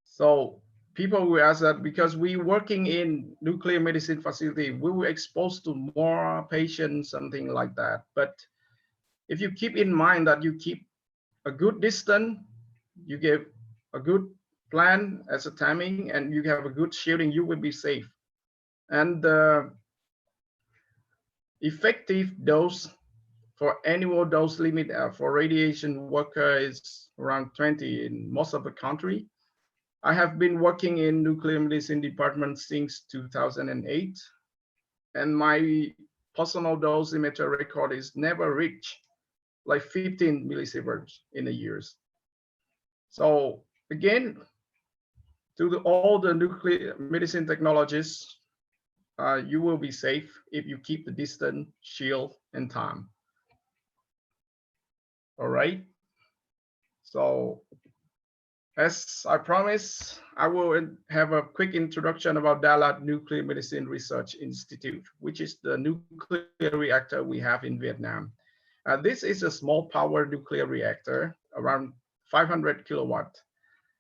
So people will ask that because we working in nuclear medicine facility, we were exposed to more patients, something like that. But if you keep in mind that you keep a good distance, you give a good plan as a timing, and you have a good shielding, you will be safe. And the effective dose for annual dose limit for radiation worker is around 20 in most of the country. I have been working in nuclear medicine department since 2008, and my personal dosimeter record is never reached like 15 millisieverts in a year. So again, to all the nuclear medicine technologists, you will be safe if you keep the distance, shield, and time. All right. So as I promised, I will have a quick introduction about Dalat Nuclear Medicine Research Institute, which is the nuclear reactor we have in Vietnam. This is a small power nuclear reactor, around 500 kilowatt,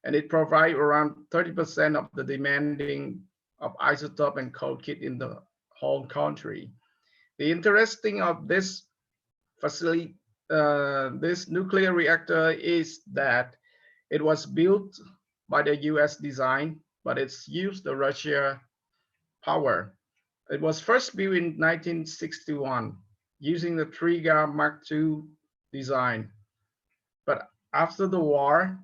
and it provides around 30% of the demanding of isotope and cold kit in the whole country. The interesting of this facility, this nuclear reactor, is that it was built by the US design, but it's used the Russia power. It was first built in 1961 using the Triga Mark II design. But after the war,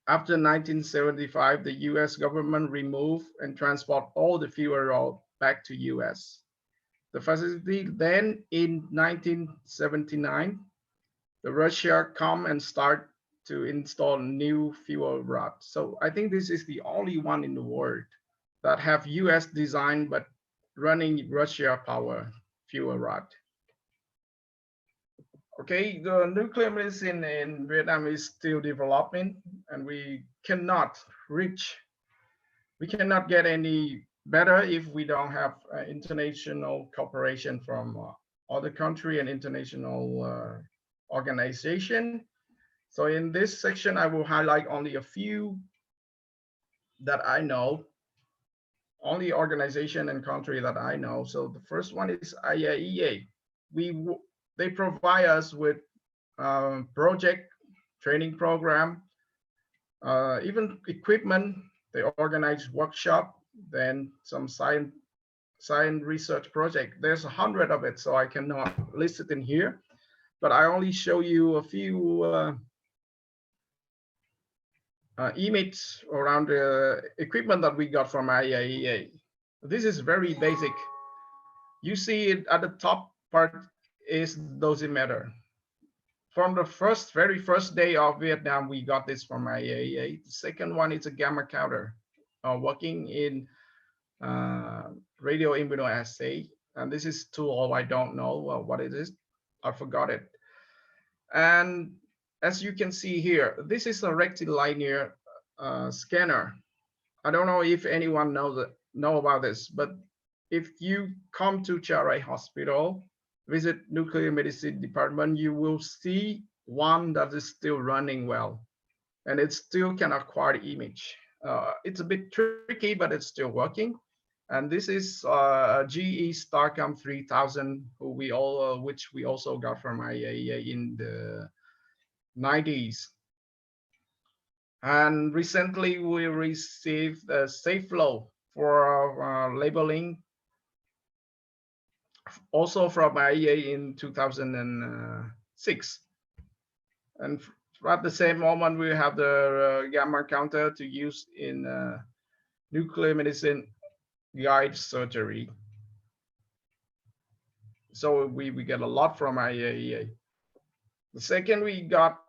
after 1975, the US government removed and transport all the fuel rod back to US. The facility then in 1979, the Russia come and start to install new fuel rod. So I think this is the only one in the world that have US design but running Russia power fuel rod. Okay, the nuclear medicine in Vietnam is still developing, and we cannot get any better if we don't have international cooperation from other country and international organization. So in this section, I will highlight only a few that I know, only organization and country that I know. So the first one is IAEA. They provide us with project training program, even equipment. They organize workshop, then some science research project. There's 100 of it, so I cannot list it in here, but I only show you a few images around the equipment that we got from IAEA. This is very basic. You see it at the top part is dosimeter. From the very first day of Vietnam, we got this from IAEA. The second one is a gamma counter, working in radio immunoassay. And this is tool, I don't know what it is. I forgot it. And as you can see here, this is a rectilinear scanner. I don't know if anyone know about this, but if you come to Charai Hospital, visit nuclear medicine department, you will see one that is still running well, and it still can acquire the image. It's a bit tricky, but it's still working. And this is GE Starcom 3000, which we also got from IAEA in the 90s. And recently we received a safe flow for labeling, also from IAEA in 2006. And at the same moment, we have the gamma counter to use in nuclear medicine guide surgery. So we get a lot from IAEA. The second we got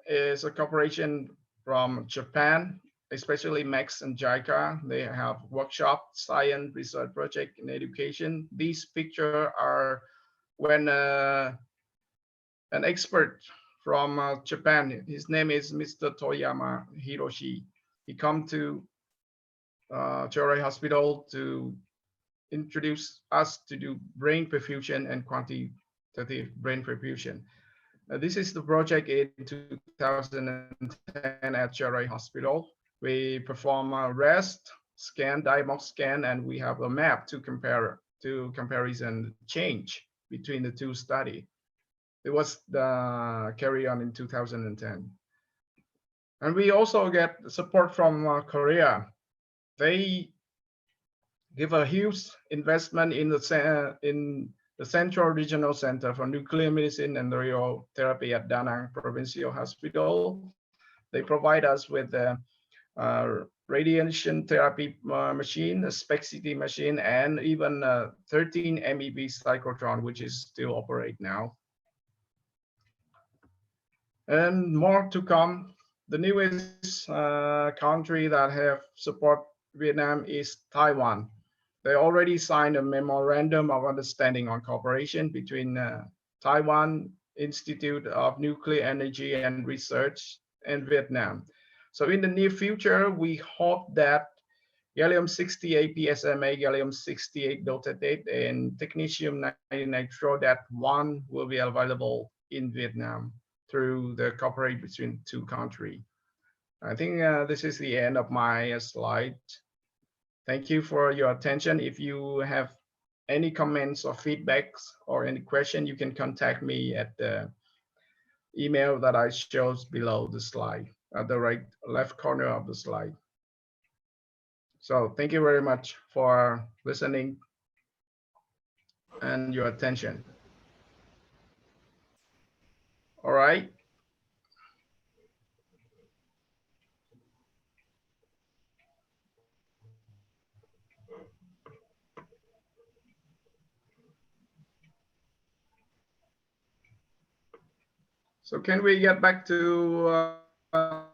is a cooperation from Japan, especially MEX and JICA. They have workshop, science, research project, and education. These pictures are when an expert from Japan, his name is Mr. Toyama Hiroshi. He come to Charai Hospital to introduce us to do brain perfusion and quantitative brain perfusion. This is the project in 2010 at Charai Hospital. We perform a REST scan, diamond scan, and we have a map to comparison change between the two studies. It was carried on in 2010. And we also get support from Korea. They give a huge investment in the Central Regional Center for Nuclear Medicine and Radiotherapy at Da Nang Provincial Hospital. They provide us with a radiation therapy machine, a SPECT-CT machine, and even a 13 MeV cyclotron, which is still operate now. And more to come. The newest country that have support Vietnam is Taiwan. They already signed a memorandum of understanding on cooperation between Taiwan Institute of Nuclear Energy and Research and Vietnam. So in the near future, we hope that gallium-68 PSMA, gallium-68 dotatate, and technetium-90 nitro-1 will be available in Vietnam through the cooperation between two countries. I think this is the end of my slide. Thank you for your attention. If you have any comments or feedbacks or any question, you can contact me at the email that I showed below the slide, at the left corner of the slide. So thank you very much for listening and your attention. All right. So can we get back to all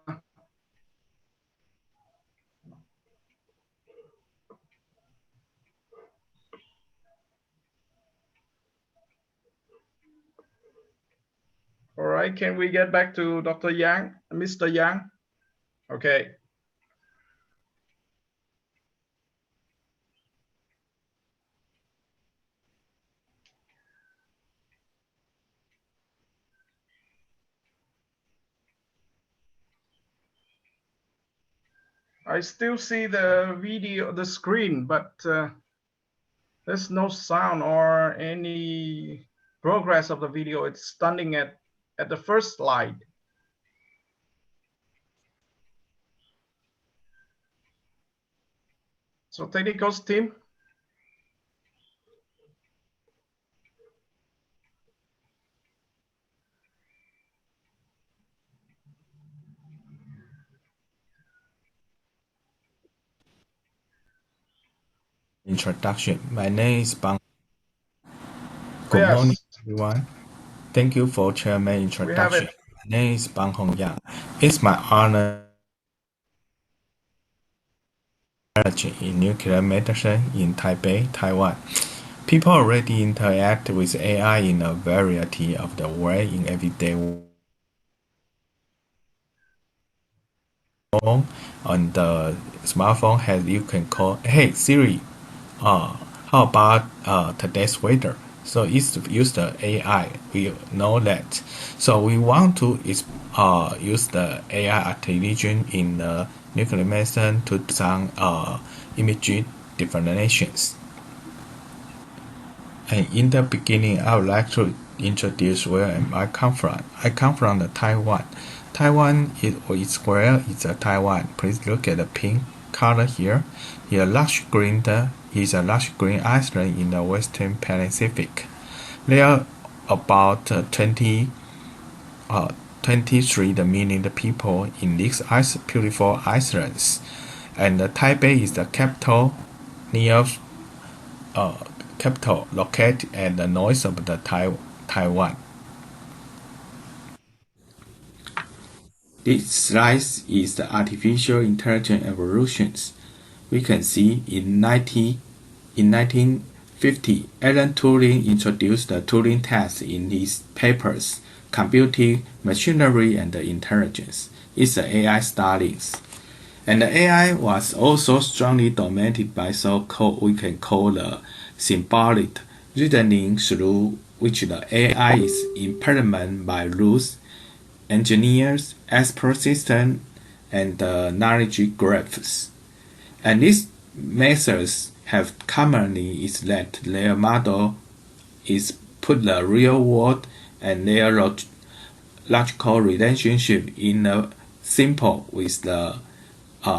right, can we get back to Dr. Yang, Mr. Yang? Okay. I still see the video, the screen, but there's no sound or any progress of the video. It's standing at the first slide. So technical team. Introduction. My name is Bang. Good Yes. morning, everyone. Thank you for Chairman We have introduction. it. My name is Bang Hong Yang. It's my honor in nuclear medicine in Taipei, Taiwan. People already interact with AI in a variety of the way in everyday on the smartphone has you can call, hey Siri, how about today's weather? So it's use the AI. We know that. So we want to use the AI intelligence in the nuclear medicine to do some image definitions. And in the beginning, I would like to introduce where I come from. I come from the Taiwan. Taiwan is where is Taiwan. Please look at the pink color here. Here, large green is a large green island in the Western Pacific. There are about 23 million people in these beautiful islands, and Taipei is the capital near capital located at the north of the Taiwan. This slide is the artificial intelligence evolutions. We can see in 1950, Alan Turing introduced the Turing test in his papers, Computing, Machinery, and Intelligence. It's the AI studies. And the AI was also strongly dominated by so-called we can call the symbolic reasoning through which the AI is implemented by rules, engineers, expert systems, and knowledge graphs. And these methods have commonly is that their model is put the real world and their logical relationship in a simple with the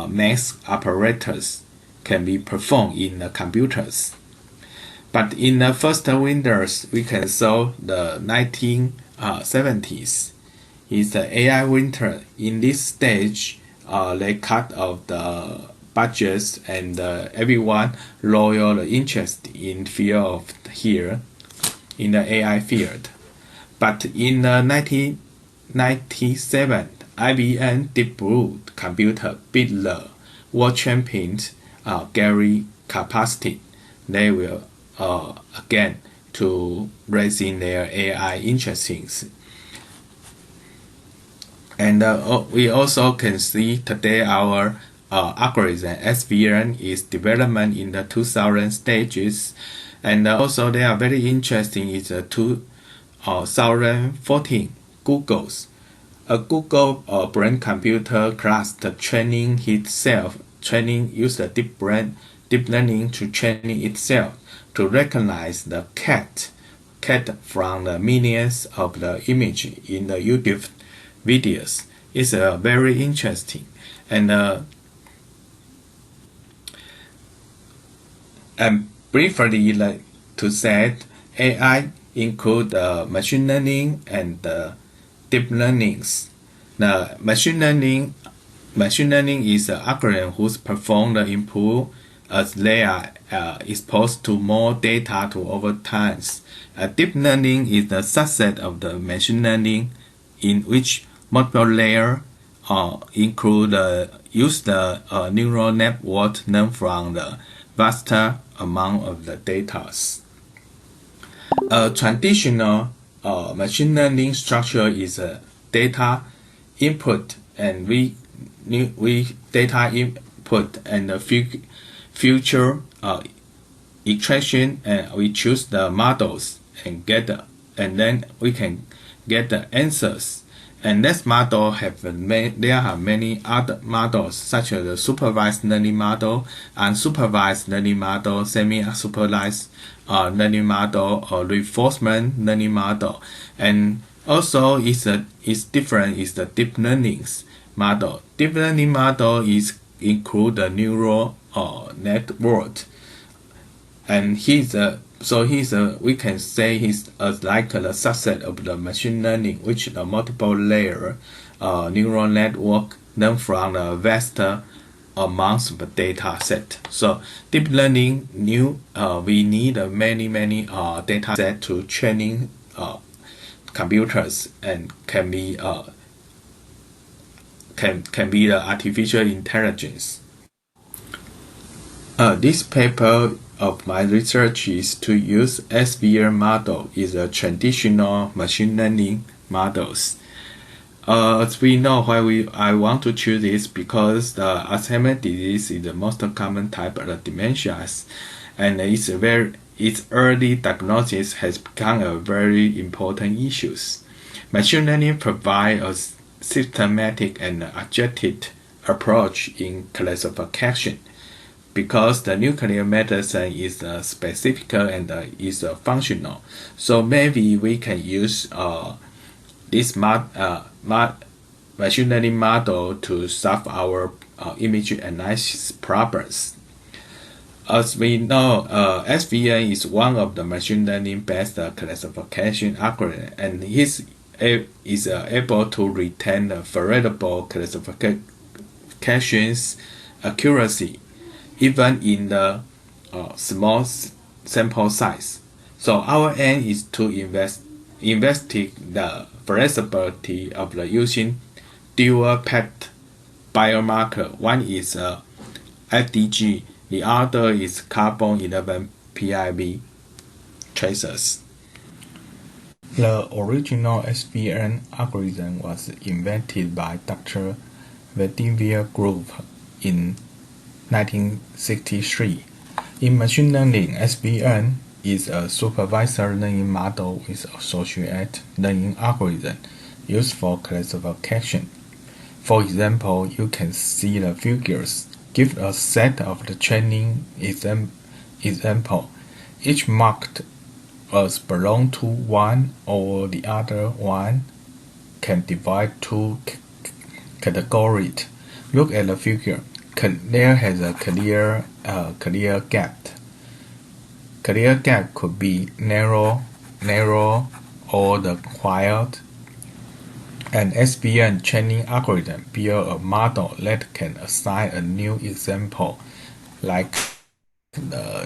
math apparatus can be performed in the computers. But in the first Windows, we can saw the 1970s is the AI winter. In this stage, they cut off the budgets and everyone loyal interest in field of here in the AI field. But in 1997, IBM Deep Blue computer beat the world champion Gary Kasparovich. They will again to raising their AI interests. And we also can see today our algorithm SVN is development in the 2000 stages, and also they are very interesting is the 2014 Google's Google brain computer cluster training itself, use the deep learning to training itself to recognize the cat from the millions of the image in the YouTube videos. Is very interesting, and briefly like to say AI include machine learning and deep learnings. The machine learning is an algorithm whose perform the input as they are exposed to more data to over time. Deep learning is the subset of the machine learning in which multiple layer use the neural network learned from the vast amount of the data. A traditional machine learning structure is a data input and we data input and the future extraction, and we choose the models and then we can get the answers. And this model there are many other models such as the supervised learning model, unsupervised learning model, semi-supervised learning model, or reinforcement learning model. And also is different is the deep learning model. Deep learning model include the neural network, and we can say he's like the subset of the machine learning, which the multiple layer neural network learn from the vast amounts of data set. So deep learning we need many data set to training computers, and can be the artificial intelligence. This paper of my research is to use SVR model is a traditional machine learning models. As we know why I want to choose this, because the Alzheimer's disease is the most common type of dementias, and its early diagnosis has become a very important issue. Machine learning provides a systematic and objective approach in classification, because the nuclear medicine is specific and is functional. So maybe we can use this machine learning model to solve our image analysis problems. As we know, SVN is one of the machine learning based classification algorithm, and is able to retain the variable classifications accuracy even in the small sample size. So our aim is to investigate the feasibility of using dual PET biomarker. One is FDG, the other is carbon-11 PIV tracers. The original SVN algorithm was invented by Dr. Vladimir Group in 1963. In machine learning, SVN is a supervised learning model with associated learning algorithm used for classification. For example, you can see the figures give a set of the training example, each marked as belong to one or the other one, can divide two categories. Look at the figure. There has a clear gap. Clear gap could be narrow, or the quiet. An SVN training algorithm build a model that can assign a new example, like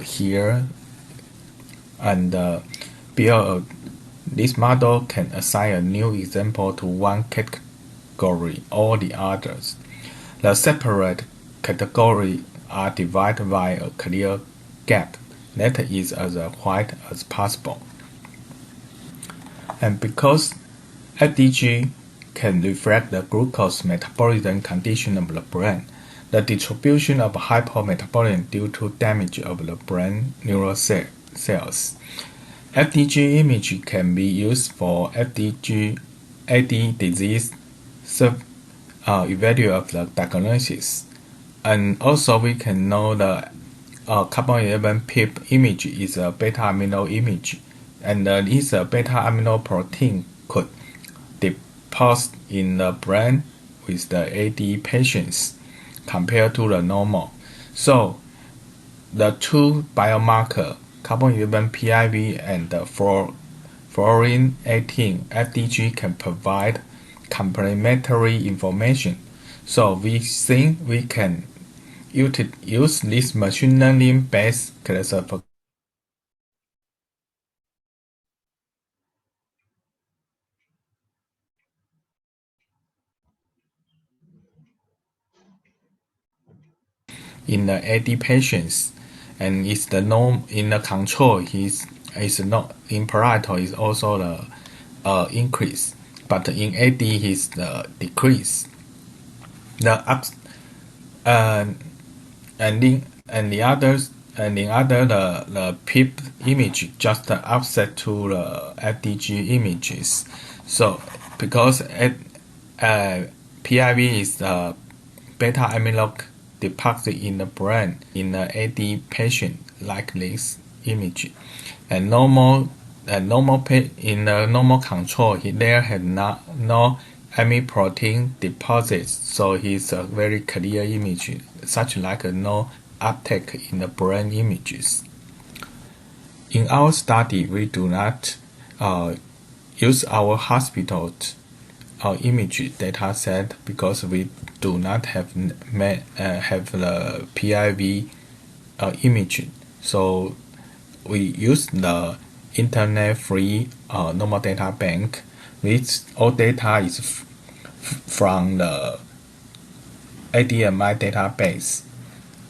here, and this model can assign a new example to one category or the others. The separate categories are divided by a clear gap that is as wide as possible. And because FDG can reflect the glucose metabolism condition of the brain, the distribution of hypometabolism due to damage of the brain neural cells. FDG image can be used for AD disease evaluate of the diagnosis. And also we can know the carbon-11 PIP image is a beta-amino image, and this beta-amino protein could deposit in the brain with the AD patients compared to the normal. So the two biomarker, carbon-11 PIV and the fluorine 18 FDG, can provide complementary information. So we think we can use this machine learning based classification in the AD patients, and it's the norm in the control is not in parietal is also the increase, but in AD is the decrease. The ups and the others and the other the PIP image just offset to the FDG images. So because PIV is the beta amyloid deposit in the brain in the AD patient like this image, and in the normal control there had no amyloid deposits, so it's a very clear image, such like no uptake in the brain images. In our study, we do not use our hospital's image data set because we do not have the PIV image. So we use the internet-free normal data bank, which all data is from the ADMI database,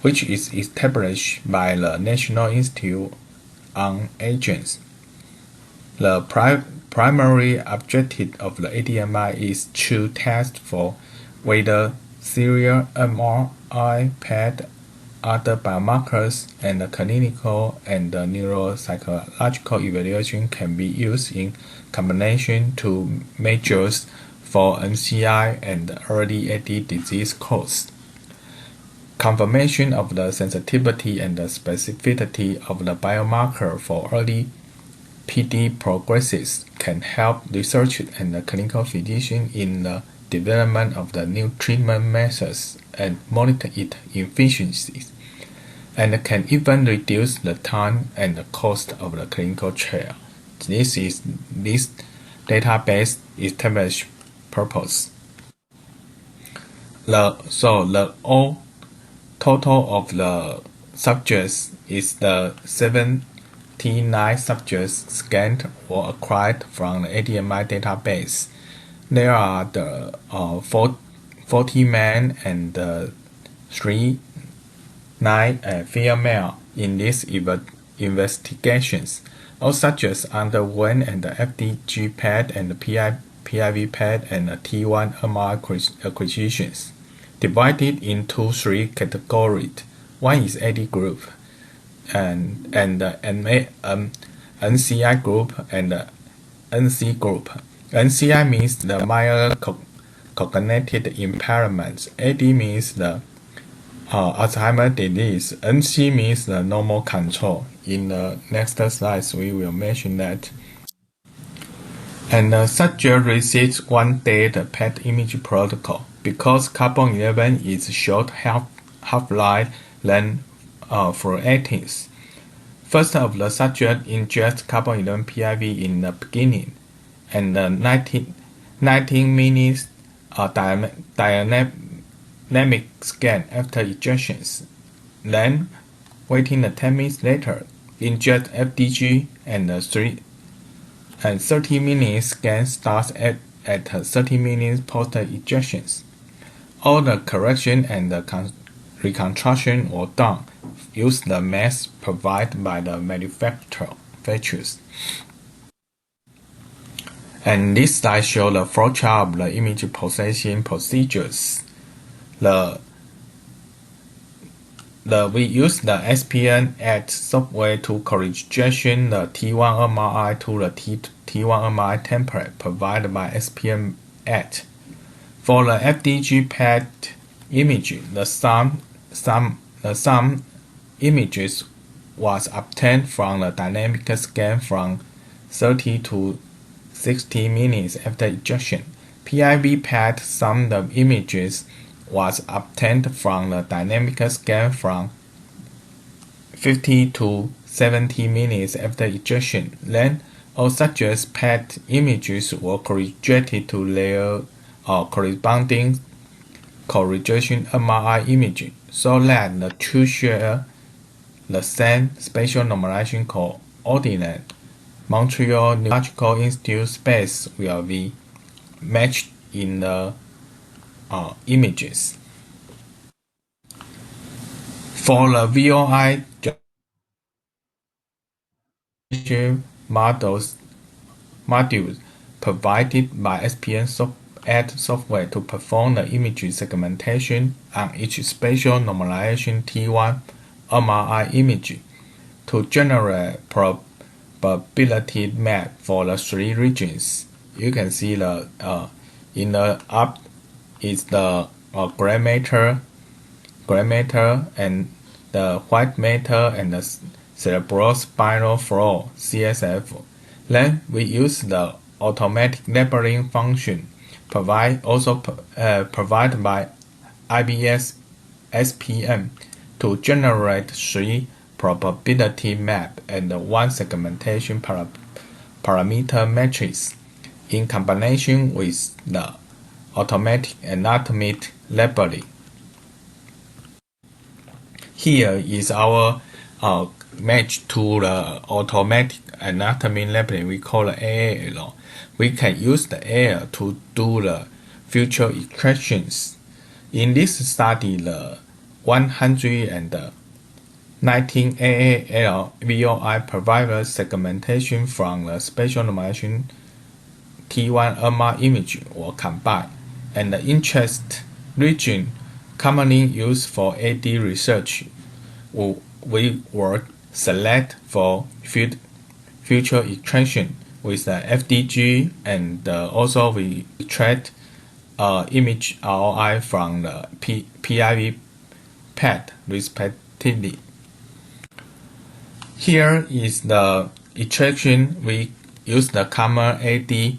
which is established by the National Institute on Aging. The primary objective of the ADMI is to test for whether serial MRI PET, other biomarkers, and the clinical and the neuropsychological evaluation can be used in combination to measures for MCI and early AD disease cause. Confirmation of the sensitivity and the specificity of the biomarker for early PD progresses can help researchers and the clinical physicians in the development of the new treatment methods and monitor its efficiency, and can even reduce the time and the cost of the clinical trial. This database established purpose. The all total of the subjects is the 79 subjects scanned or acquired from the ADMI database. There are the 40 men and 9 female in these investigations. All subjects underwent and the FDG PET and the PIV PET and the T1 MRI acquisitions, divided into 3 categories. One is AD group, and the NCI group and the NC group. NCI means the mild cognitive impairments. AD means the Alzheimer's disease. NC means the normal control. In the next slides, we will mention that. And the subject receives 1 day the PET image protocol. Because carbon-11 is short half-life than fluorescence. First of the subject ingests carbon-11 PIV in the beginning, and the 19 minutes dynamic scan after injections. Then, waiting 10 minutes later, inject FDG and 30 minutes scan starts at 30 minutes post-injections. All the correction and the reconstruction were done. Use the mask provided by the manufacturers. And this slide shows the flowchart of the image processing procedures. We use the SPN8 software to corrigation the T1 MRI to the T1 MRI template provided by SPN8. For the FDG PET image, the sum images was obtained from the dynamic scan from 30 to 60 minutes after injection. PIV PET sum the images was obtained from the dynamic scan from 50 to 70 minutes after injection. Then, all subjects' PET images were corrected to their corresponding correlation MRI image, so that the two share the same spatial normalization coordinate. Montreal Neurological Institute space will be matched in the images. For the VOI modules provided by SPN ad software to perform the image segmentation on each spatial normalization T1 MRI image to generate probability map for the three regions. You can see the in the up is the gray matter, and the white matter and the cerebrospinal flow (CSF). Then we use the automatic labeling function provided by IBS SPM to generate three probability map and one segmentation parameter matrix in combination with the automatic anatomic labeling. Here is our match to the automatic anatomy labeling. We call it AAL. We can use the AL to do the future extractions. In this study, the 119 AAL VOI provided segmentation from the spatial normalization T1 MR image were combined, and the interest region commonly used for AD research we will select for future extraction with the FDG, and also we extract image ROI from the PIV PET respectively. Here is the extraction. We use the common AD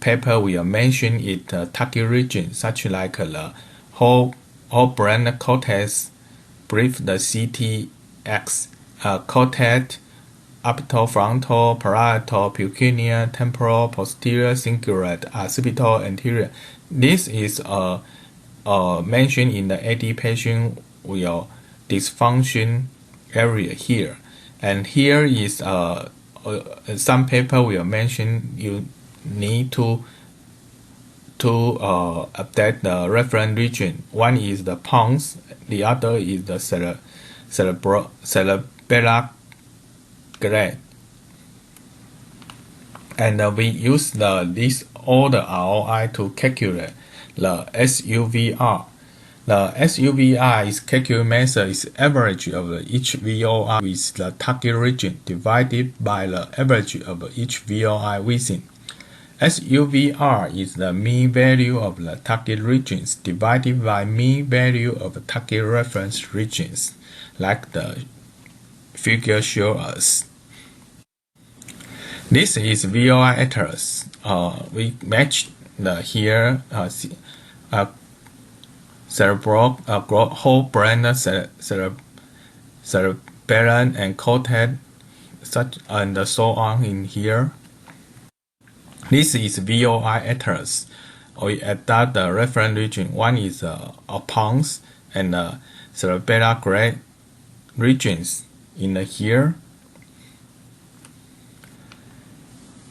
paper we mentioned in the target region, such like the whole brain cortex, brief the CTX, cortex, frontal, parietal, pecuniary, temporal, posterior, cingulate, occipital, anterior. This is mentioned in the AD patient with dysfunction area here. And here is some paper we mentioned. You need to update the reference region. One is the pons, the other is the cerebellar gray. And we use this order ROI to calculate the SUVR. The SUVR is calculated method is average of each VOI with the target region divided by the average of each VOI within. SUVR is the mean value of the target regions divided by mean value of the target reference regions, like the figure shows us. This is VOI atlas. We match the here cerebral, whole brain, cerebellum, and cortex, such and so on in here. This is VOI atlas. We adapt the reference region. One is pons and cerebellar gray regions in here.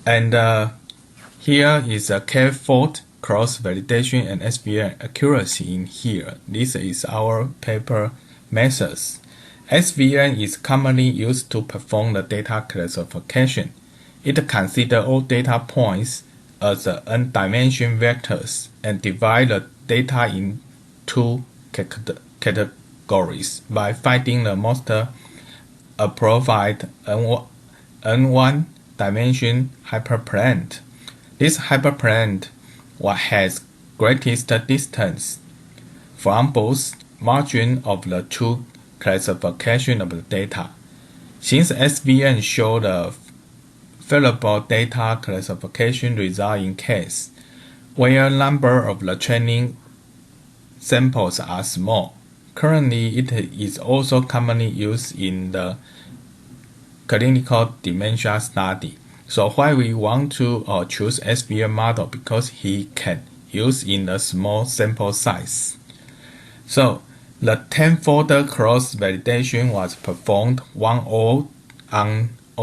And here is a K-fold cross-validation and SVN accuracy in here. This is our paper methods. SVN is commonly used to perform the data classification. It considers all data points as n-dimensional vectors and divides the data into categories by finding the most appropriate n1 dimension hyperplane. This hyperplane has greatest distance from both margin of the two classification of the data. Since SVN shows the favorable data classification result in case where number of the training samples are small. Currently, it is also commonly used in the clinical dementia study. So why we want to choose SVN model, because he can use in a small sample size. So the 10-fold cross-validation was performed on all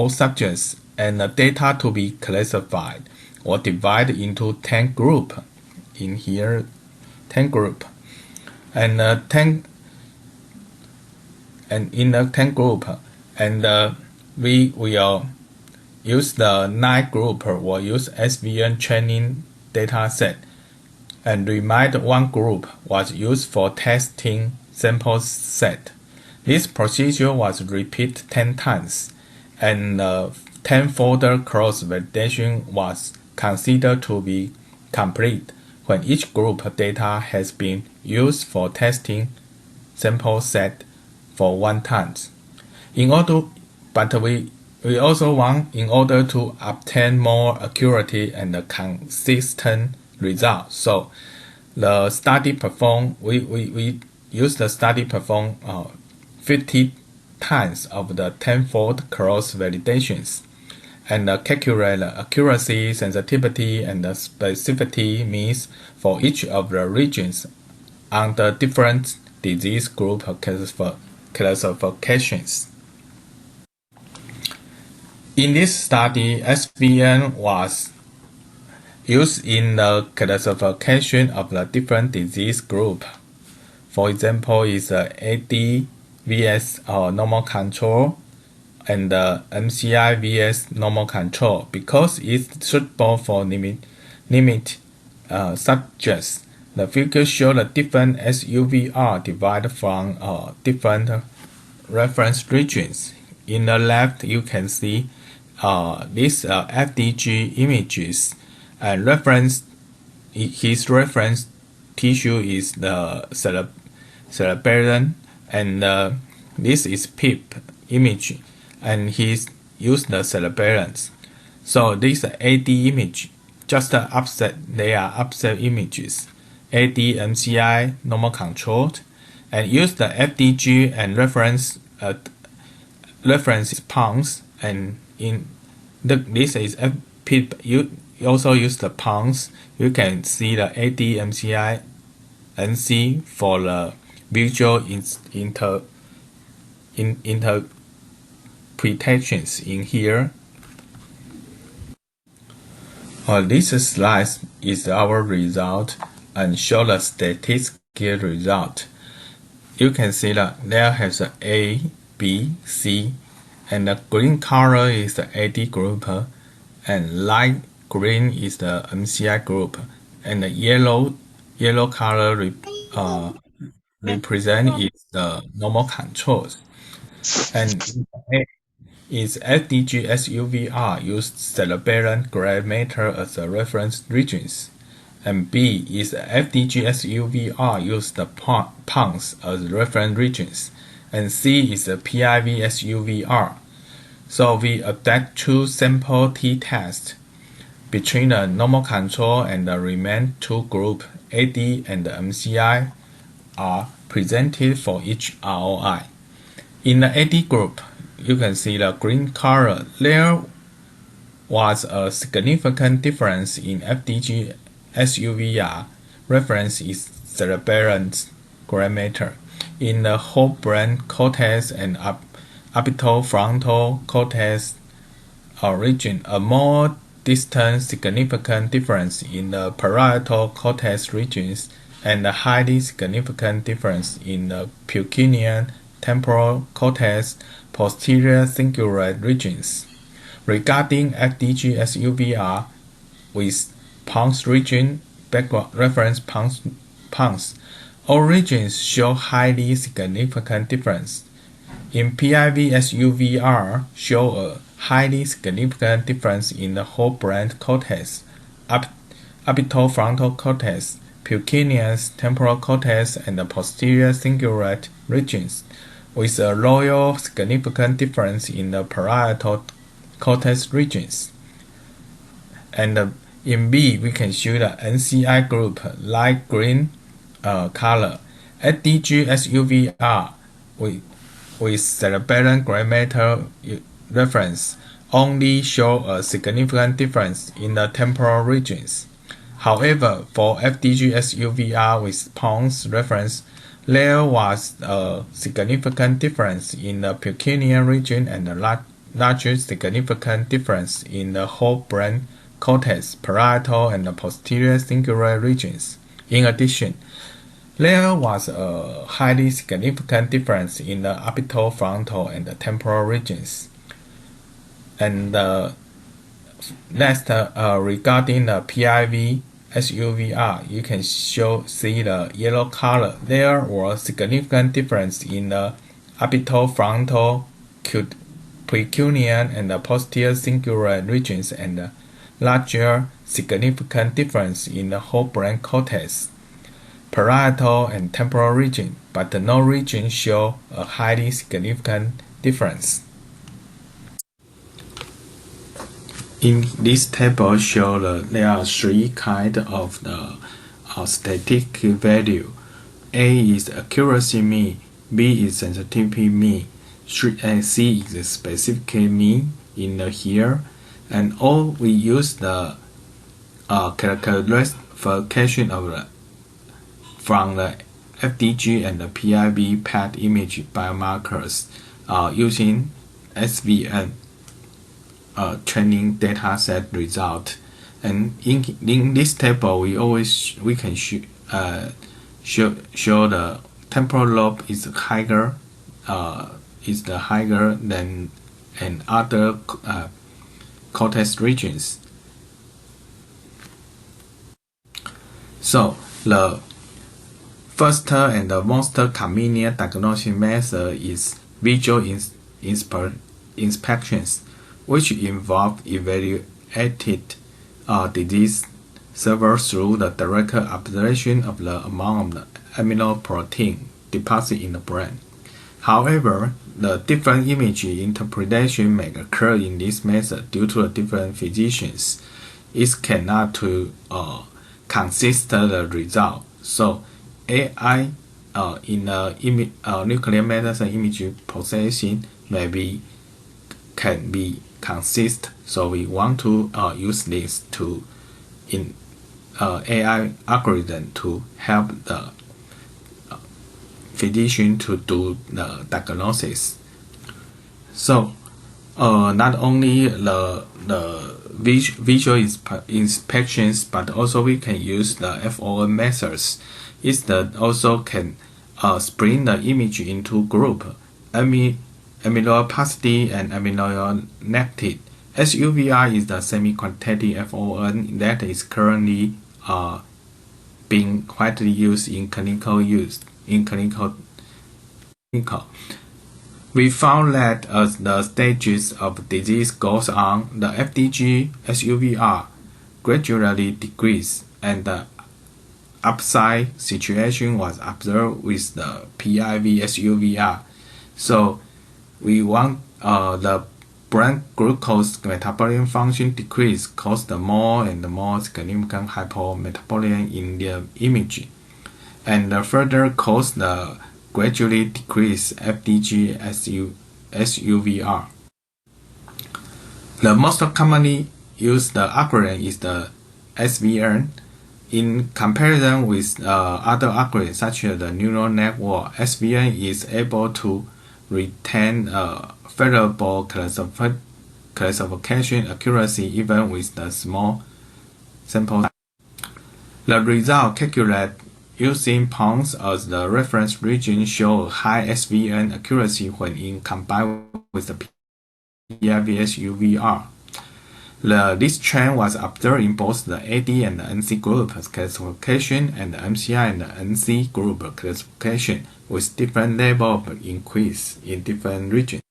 subjects, and the data to be classified or divided into 10 groups. In here, 10 groups, and and in the 10 group, and we will use the 9 group will use SVN training data set, and remind 1 group was used for testing sample set. This procedure was repeated 10 times, and 10-fold cross-validation was considered to be complete when each group data has been used for testing sample set for 1 time. We also want, in order to obtain more accurate and consistent results. So the study performed, we use the study performed 50 times of the 10-fold cross validations, and calculate the accuracy, sensitivity, and the specificity means for each of the regions under different disease group classifications. In this study, SVN was used in the classification of the different disease group. For example, is AD vs normal control, and MCI vs normal control, because it's suitable for limit subjects. The figure shows the different SUVR divided from different reference regions. In the left, you can see these FDG images, and his reference tissue is the cerebellum, and this is PIP image, and he's used the cerebellum. So this AD image, just they are upset images. AD MCI normal controlled, and use the FDG and reference pounds, and in this is PIP. You also use the pounds. You can see the AD MCI NC for the visual interpretations in here. This slide is our result and show the statistical result. You can see that there has A, B, C, and the green color is the AD group, and light green is the MCI group, and the yellow color represent is the normal controls. And A is FDG SUVR used cerebellum gray matter as the reference regions, and B is FDG SUVR used the pons as reference regions, and C is the PIV SUVR. So we adapt 2 sample t-tests between the normal control and the remaining 2 groups, AD and the MCI, are presented for each ROI. In the AD group, you can see the green color. There was a significant difference in FDG SUVR. Reference is cerebellum gray matter. In the whole brain cortex and frontal cortex region, a more distant significant difference in the parietal cortex regions, and a highly significant difference in the precunian temporal cortex posterior cingulate regions. Regarding FDG SUVR with pons region, background reference pons, all regions show highly significant difference. In PIV SUVR show a highly significant difference in the whole brain cortex, frontal cortex, precunious temporal cortex, and the posterior cingulate regions, with a lower significant difference in the parietal cortex regions. And in B, we can show the NCI group, light green color. FDG SUVR with cerebellum gray matter reference only show a significant difference in the temporal regions. However, for FDG SUVR with pons reference, there was a significant difference in the precunian region and a larger significant difference in the whole brain cortex, parietal, and the posterior cingulate regions. In addition, There was a highly significant difference in the orbital, frontal, and the temporal regions. And next, regarding the PIV SUVR, you can see the yellow color. There was significant difference in the orbital, frontal, precuneal, and the posterior cingulate regions, and larger significant difference in the whole brain cortex, parietal, and temporal region, but no region show a highly significant difference. In this table show there are three kinds of the statistical value. A is accuracy mean, B is sensitivity mean, and C is the specific mean in here. And all we use the characterization of from the FDG and the PIV PET image biomarkers using SVN training data set result. And in this table we can show the temporal lobe is higher than and other cortex regions. So the first and the most convenient diagnostic method is visual inspections, which involve evaluated disease survey through the direct observation of the amount of the amyloid protein deposit in the brain. However, the different image interpretation may occur in this method due to the different physicians. It cannot to consistent the result. So AI in nuclear medicine image processing can be consistent. So we want to use this to in AI algorithm to help the physician to do the diagnosis. So not only the visual inspections, but also we can use the FON methods. It also can split the image into group, amyloid positive and amyloid negative. SUVR is the semi-quantitative FON that is currently being widely used in clinical use. We found that as the stages of disease goes on, the FDG SUVR gradually decrease, and the upside situation was observed with the PIV SUVR. So we want the brain glucose metabolism function decrease caused more and more significant hypometabolism in the image, and further cause the gradually decrease FDG SUVR. The most commonly used algorithm is the SVN. In comparison with other algorithms such as the neural network, SVN is able to retain favorable classification accuracy even with the small sample size. The result calculated using pounds as the reference region show a high SVN accuracy when combined with the PIV SUVR. This trend was observed in both the AD and the NC group classification and the MCI and the NC group classification with different level of increase in different regions.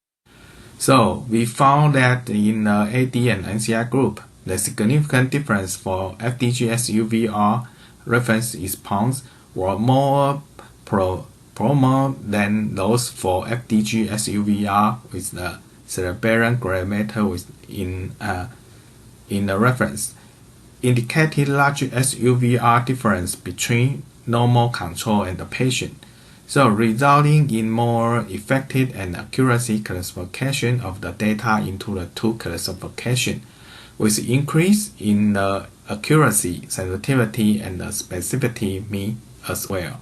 So we found that in the AD and NCI group, the significant difference for FDG SUVR reference response were more prominent than those for FDG SUVR with the cerebellum gray matter in the reference, indicating large SUVR difference between normal control and the patient, so resulting in more effective and accuracy classification of the data into the two classification, with increase in the accuracy, sensitivity, and the specificity mean as well.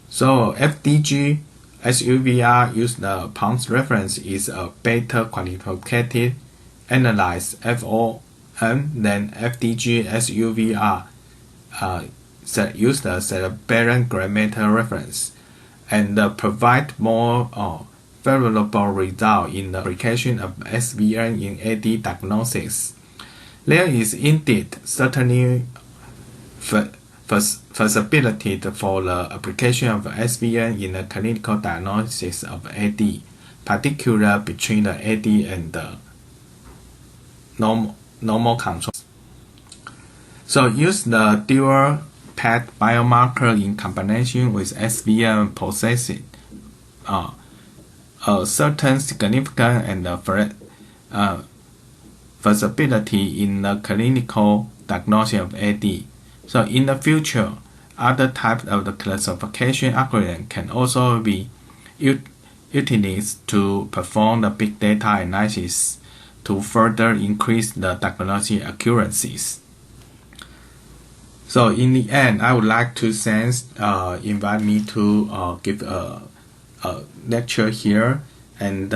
So FDG SUVR use the Pounds reference is a better quantitative analyze FON than FDG SUVR use the cerebellum grammata reference and provide more favorable result in the application of SVN in AD diagnosis. There is indeed certainly feasibility for the application of SVN in the clinical diagnosis of AD, particularly between the AD and the normal control. So use the dual PET biomarker in combination with SVN possessing a certain significance and feasibility in the clinical diagnosis of AD. So in the future, other types of the classification algorithm can also be utilized to perform the big data analysis to further increase the diagnostic accuracies. So in the end, I would like to invite me to give a lecture here, and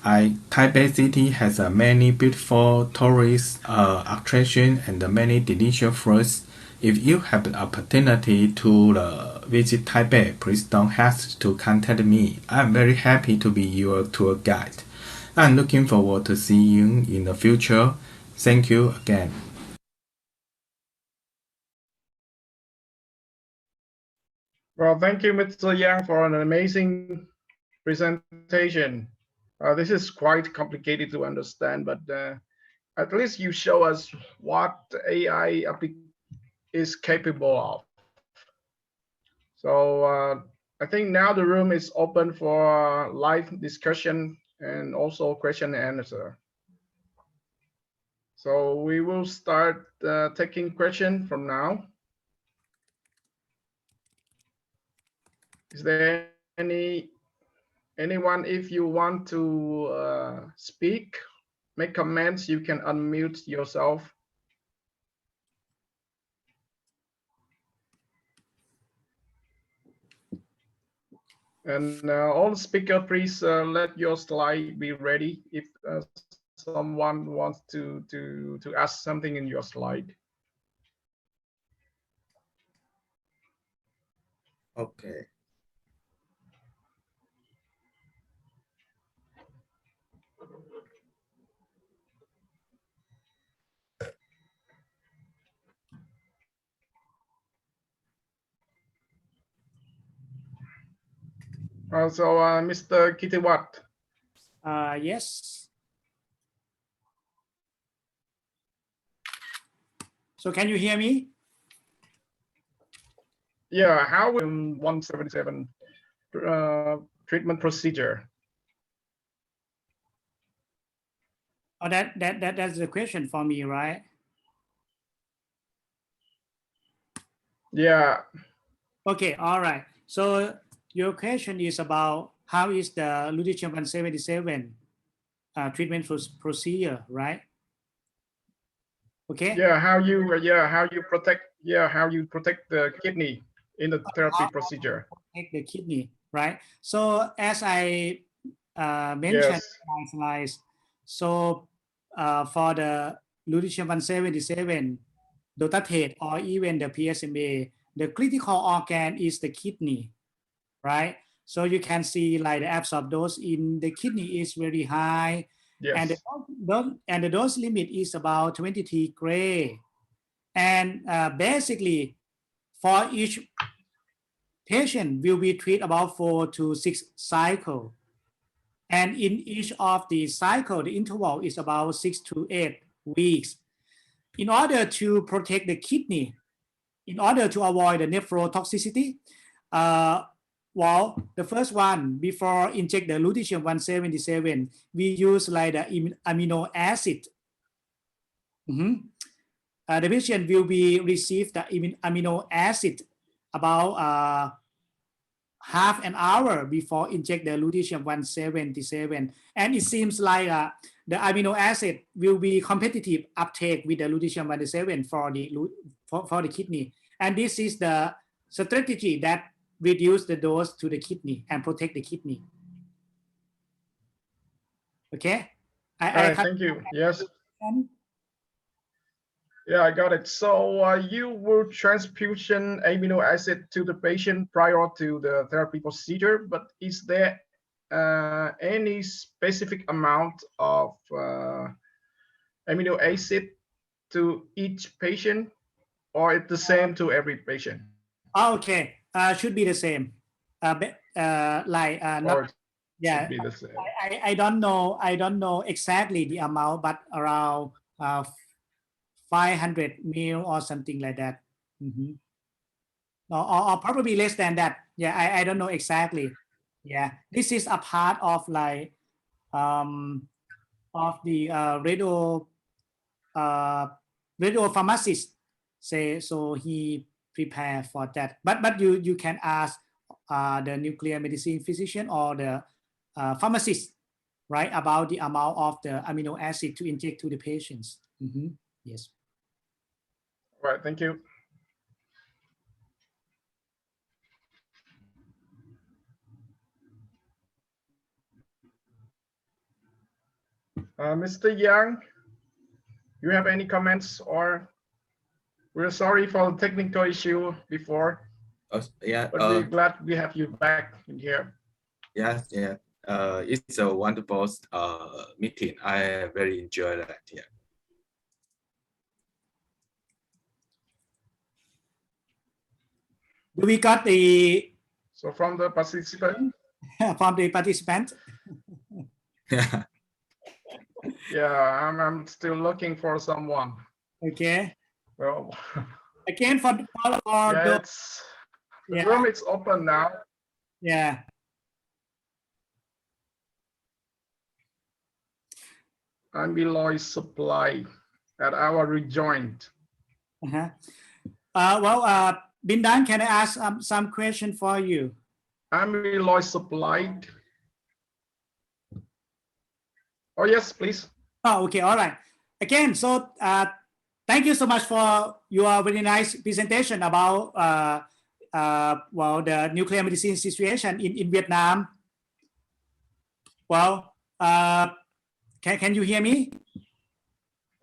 Taipei City has many beautiful tourist attractions and many delicious fruits. If you have the opportunity to visit Taipei, please don't hesitate to contact me. I'm very happy to be your tour guide. I'm looking forward to see you in the future. Thank you again. Well, thank you, Mr. Yang, for an amazing presentation. This is quite complicated to understand, but at least you show us what AI is capable of. So I think now the room is open for live discussion and also question and answer. So we will start taking questions from now. Is there anyone, if you want to speak, make comments, you can unmute yourself. And all speakers, please let your slide be ready if someone wants to ask something in your slide. Okay. So Mr. Kitiwat. Yes. So can you hear me? Yeah, how will 177 treatment procedure? Oh, that's the question for me, right? Yeah. Okay, all right. So your question is about how is the lutetium 177 treatment procedure, right? Okay. Yeah, how you protect the kidney in the therapy procedure. Protect the kidney, right? So as I mentioned Yes. in my slides, so for the lutetium 177 dotatate or even the PSMA, the critical organ is the kidney, right? So you can see like the absorbed dose in the kidney is very high, Yes. and the dose limit is about 23 gray. And basically, for each patient will be treated about 4 to 6 cycles. And in each of the cycle, the interval is about 6 to 8 weeks. In order to protect the kidney, in order to avoid the nephrotoxicity, well, the first one, before inject the lutetium 177, we use like the amino acid. The patient will be receive the amino acid about half an hour before inject the lutetium 177. And it seems like the amino acid will be competitive uptake with the lutetium 177 for the kidney. And this is the strategy that reduce the dose to the kidney and protect the kidney. Okay. All right, thank you. Yes. Yeah, I got it. So you will transfusion amino acid to the patient prior to the therapy procedure, but is there any specific amount of amino acid to each patient, or it's the same to every patient? Okay, should be the same. Like not, Or it yeah. should be the same? I don't know. I don't know exactly the amount, but around 500 mil or something like that. Mhm. Or probably less than that. Yeah, I don't know exactly. Yeah, this is a part of like of the uh, radio pharmacist say, so he prepare for that. But you can ask the nuclear medicine physician or the pharmacist, right, about the amount of the amino acid to inject to the patients. Yes. All right, thank you. Mr. Yang, you have any comments, or we're sorry for the technical issue before, Yeah. but we're glad we have you back in here. Yeah. Yeah. It's a wonderful meeting. I very enjoy that. Yeah. Do we got the So from the participant, from the participant? yeah, I'm still looking for someone. Okay. Well, Again for yeah, the the room is open now. yeah. Amyloid supply at our rejoined. Bindan, can I ask some question for you? Amyloid supplied. Oh yes, please. Oh, okay, all right. Again, so thank you so much for your very nice presentation about the nuclear medicine situation in Vietnam. Well, can you hear me?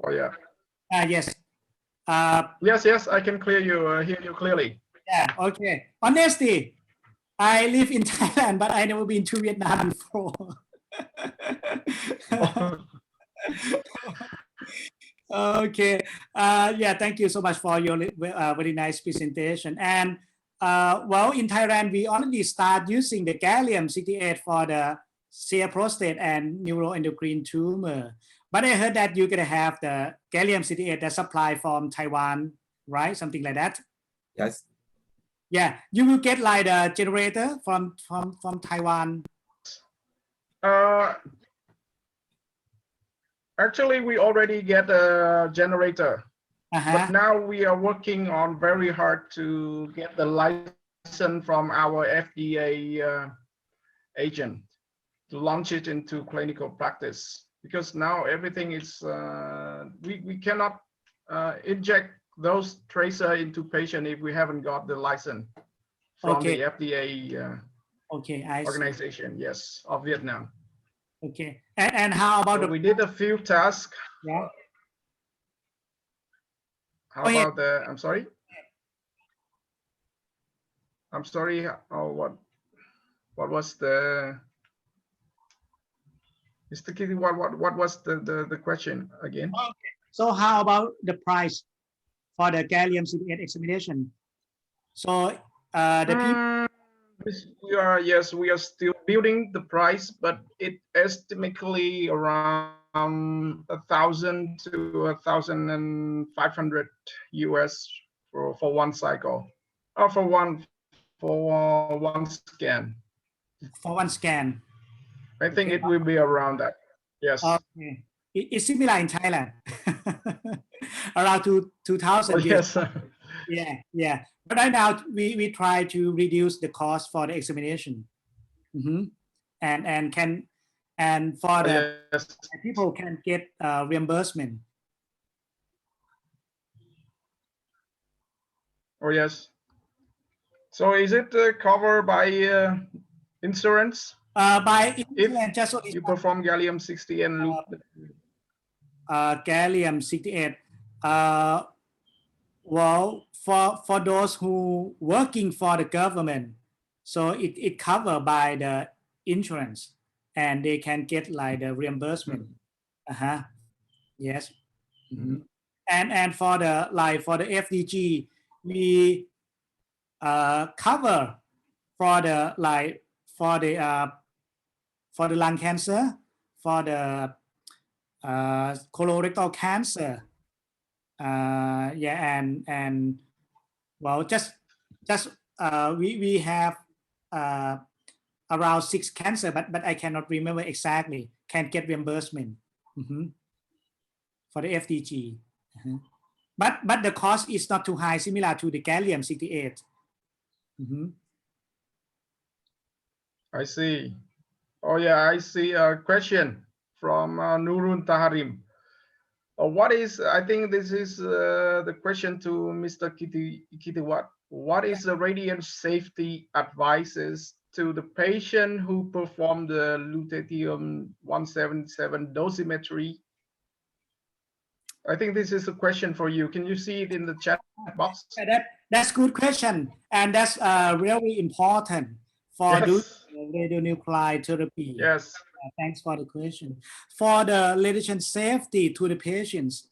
Oh yeah. Yes. Yes, I can hear you clearly. Yeah, okay. Honestly, I live in Thailand, but I never been to Vietnam before. Okay. Yeah, thank you so much for your very nice presentation. And in Thailand, we already start using the gallium-68 for the severe prostate and neuroendocrine tumor. But I heard that you're going to have the gallium-68 that supply from Taiwan, right? Something like that. Yes. Yeah, you will get like the generator from Taiwan. Actually, we already get a generator, but now we are working on very hard to get the license from our FDA agent to launch it into clinical practice, because now everything is we cannot inject those tracer into patient if we haven't got the license from the FDA organization, yes, of Vietnam. Okay, and how about so we did a few tasks. Yeah. How about the? I'm sorry. Oh, what was the? Mr. Kitty, what was the question again? Okay. So how about the price for the gallium-68 examination? So the people. We are still building the price, but it estimately around 1,000 to 1,500 US for one cycle, or for one scan. For one scan. I think it will be around that. Yes. Okay. It's similar in Thailand. Around 2,000. Oh, yes. Yeah. But right now we try to reduce the cost for the examination. And for the people can get reimbursement. Oh yes. So is it covered by insurance? By insurance, just so you perform gallium-68 and gallium-68. Uh, well, for those who working for the government, so it covered by the insurance, and they can get like the reimbursement. Uh-huh. Yes. Mhm. And for the like for the FDG, we cover for the like for the lung cancer, for the colorectal cancer, yeah, and well, just we have uh, around 6 cancer, but I cannot remember exactly. Can get reimbursement for the FDG. Uh-huh. But the cost is not too high, similar to the gallium 68. I see. Oh yeah, I see a question from Nurun Taharim. What is, I think this is the question to Mr. Kitiwat. What is the radiant safety advices to the patient who performed the lutetium-177 dosimetry? I think this is a question for you. Can you see it in the chat box? That's good question, and that's really important for doing radionuclide therapy. Yes. Thanks for the question. For the radiation safety to the patients,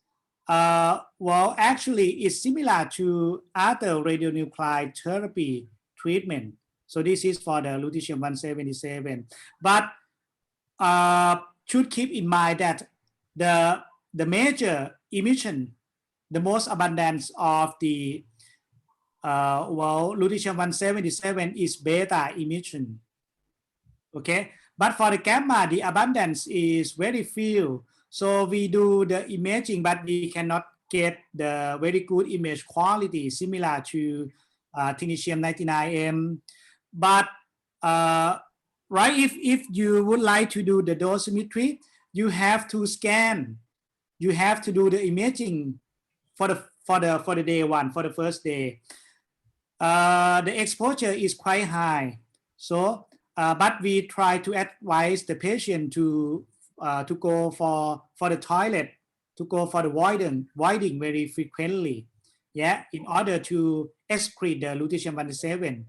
well, actually, it's similar to other radionuclide therapy treatment. So this is for the lutetium-177, but should keep in mind that the major emission, the most abundance of the well, lutetium-177 is beta emission. Okay, but for the gamma, the abundance is very few. So we do the imaging, but we cannot get the very good image quality similar to technetium-99m. But right, if you would like to do the dosimetry, you have to scan. You have to do the imaging for the day one, for the first day. The exposure is quite high. So, but we try to advise the patient to go for the toilet, to go for the voiding very frequently, yeah, in order to excrete the lutetium-177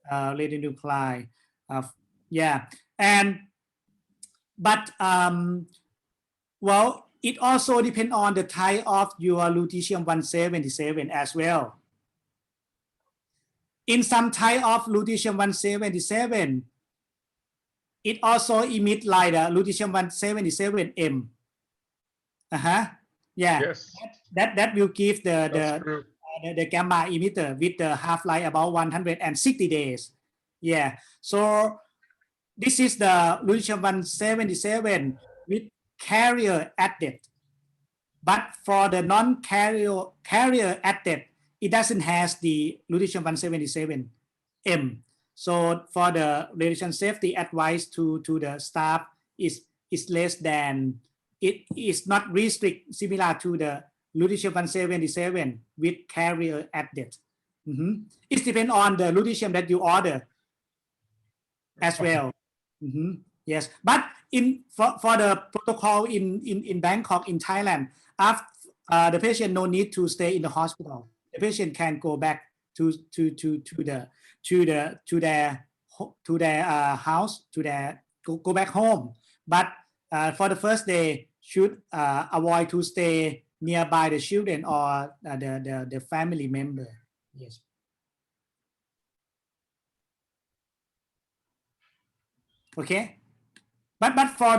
radionuclide, yeah, and but well, it also depends on the type of your lutetium-177 as well. In some type of lutetium-177, it also emits like the lutetium-177m. Yeah. Yes. That will give the gamma emitter with the half-life about 160 days. Yeah. So this is the lutetium-177 with carrier added. But for the non-carrier added, it doesn't have the lutetium-177m. So for the radiation safety advice to the staff is less than, it is not restrict similar to the lutetium-177 with carrier added. It depends on the lutetium that you order as well. Yes, but for the protocol in Bangkok, in Thailand, after the patient no need to stay in the hospital. The patient can go back to their house, go back home. But for the first day, should avoid to stay nearby the children or the family member. Yes. Okay. But for